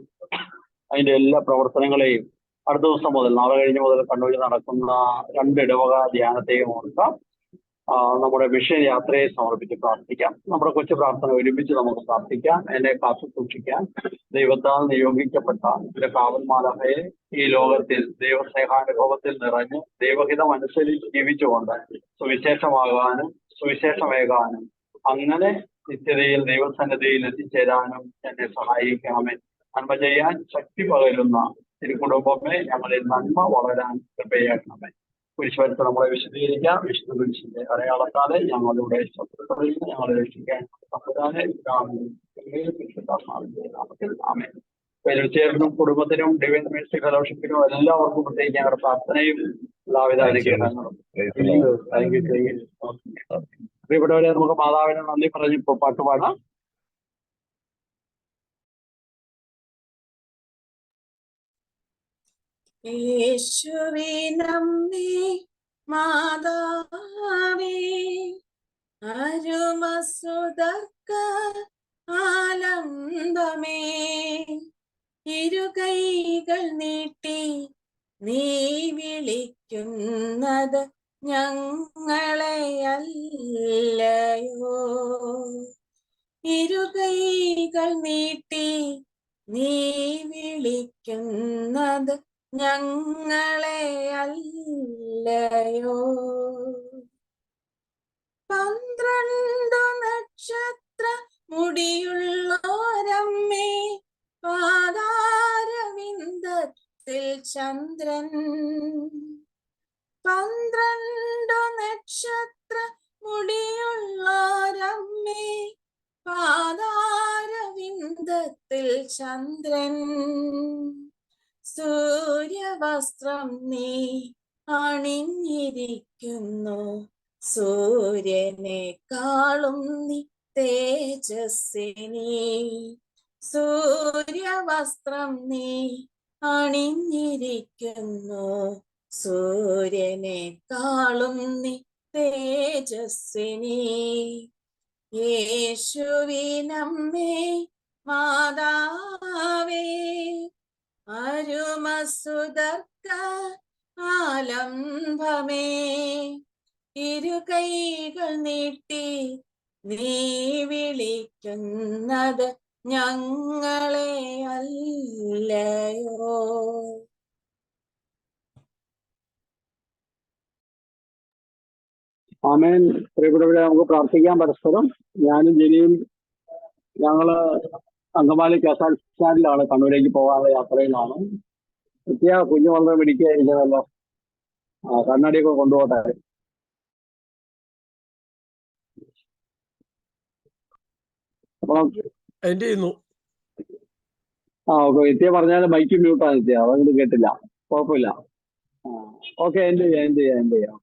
അതിന്റെ എല്ലാ പ്രവർത്തനങ്ങളെയും അടുത്ത ദിവസം മുതൽ, നാളെ കഴിഞ്ഞ് മുതൽ കണ്ണൂരിൽ നടക്കുന്ന 2 ഇടവക ധ്യാനത്തെയും ഓർക്കാം. നമ്മുടെ മിഷൻ യാത്രയെ സമർപ്പിച്ച് പ്രാർത്ഥിക്കാം. നമ്മുടെ കൊച്ചു പ്രാർത്ഥന ഒരുമിച്ച് നമുക്ക് പ്രാർത്ഥിക്കാം. എന്നെ കാത്തു സൂക്ഷിക്കാൻ ദൈവത്താൽ നിയോഗിക്കപ്പെട്ട ഒരു കാവൽമാലഹയെ ഈ ലോകത്തിൽ ദൈവസ്നേഹാനുഭവത്തിൽ നിറഞ്ഞ് ദൈവഹിതം അനുസരിച്ച് ജീവിച്ചുകൊണ്ട് സുവിശേഷമാകാനും സുവിശേഷമേകാനും അങ്ങനെ നിത്യതയിൽ ദൈവസന്നിധിയിൽ എത്തിച്ചേരാനും എന്നെ സഹായിക്കണമേ. നന്മ ചെയ്യാൻ ശക്തി പകരുന്ന ഒരു കുടുംബമേ, ഞങ്ങളിൽ നന്മ വളരാൻ കൃപയാക്കണമേ. കുരിശുവരത്ത് നമ്മളെ വിശദീകരിക്കാം. വിശുദ്ധ കുരിശിന്റെ അടയാളത്താലെ ഞങ്ങളുടെ ശത്രുക്കളിൽ നിന്ന് ഞങ്ങളെ രക്ഷിക്കാൻ നാമത്തിൽ ആമേൻ. വെലിസേട്ടനും കുടുംബത്തിനും ഡിവൈൻ മിനിസ്ട്രി ഫെലോഷിപ്പിനും എല്ലാവർക്കും പ്രത്യേകിച്ച് ഞങ്ങളുടെ പ്രാർത്ഥനയും എല്ലാവിധ അനുഗ്രഹങ്ങളും. പ്രിയപ്പെട്ടവരെ, നമുക്ക് മാതാവിനെ നന്ദി പറഞ്ഞ് ഇപ്പോൾ പാട്ട് പാടാം. യേശുവിനമ്മേ മാതാവേ, അരുമസുതർക്ക ആലംബമേ, ഇരുകൈകൾ നീട്ടി നീ വിളിക്കുന്നത് ഞങ്ങളെയല്ലയോ. ഇരുകൈകൾ നീട്ടി നീ വിളിക്കുന്നത് ഞങ്ങളെയല്ലയോ. 12 നക്ഷത്ര മുടിയുള്ളോരമ്മേ, പാതാരവിന്ദത്തിൽ ചന്ദ്രൻ. 12 നക്ഷത്ര മുടിയുള്ളോരമ്മേ, പാതാരവിന്ദത്തിൽ ചന്ദ്രൻ. സൂര്യവസ്ത്രം നീ അണിഞ്ഞിരിക്കുന്നു, സൂര്യനേക്കാളും നീ തേജസ്വിനി. സൂര്യവസ്ത്രം നീ അണിഞ്ഞിരിക്കുന്നു, സൂര്യനേക്കാളും നീ തേജസ്വിനി. യേശുവിനമ്മേ മാതാവേ, അരുമസുതർക്ക ആലംബമേ, ഇരുകൈകൾ നീട്ടി നീ വിളിക്കുന്നത് ഞങ്ങളെയല്ലയോ. ആമേൻ. പ്രിയപ്പെട്ടവരെ, നമുക്ക് പ്രാർത്ഥിക്കാം പരസ്പരം. ഞാനും ജനിയും ഞങ്ങള് അങ്കമാലി കെഎസ്ആർടി സ്റ്റാൻഡിലാണ്, കണ്ണൂരേക്ക് പോകാനുള്ള യാത്രയിലാണ്. കുഞ്ഞു വളരെ പിടിക്കായിരിക്കുന്നല്ലോ. കണ്ണാടിയൊക്കെ കൊണ്ടുപോട്ടെ. അപ്പം എൻഡ് ചെയ്യുന്നു. ഓക്കെ. നിത്യ പറഞ്ഞാൽ മൈക്ക് മ്യൂട്ടാണ് നിത്യ, അതുകൊണ്ട് കേട്ടില്ല. കുഴപ്പമില്ല. ഓക്കെ, എന്ത് ചെയ്യാം.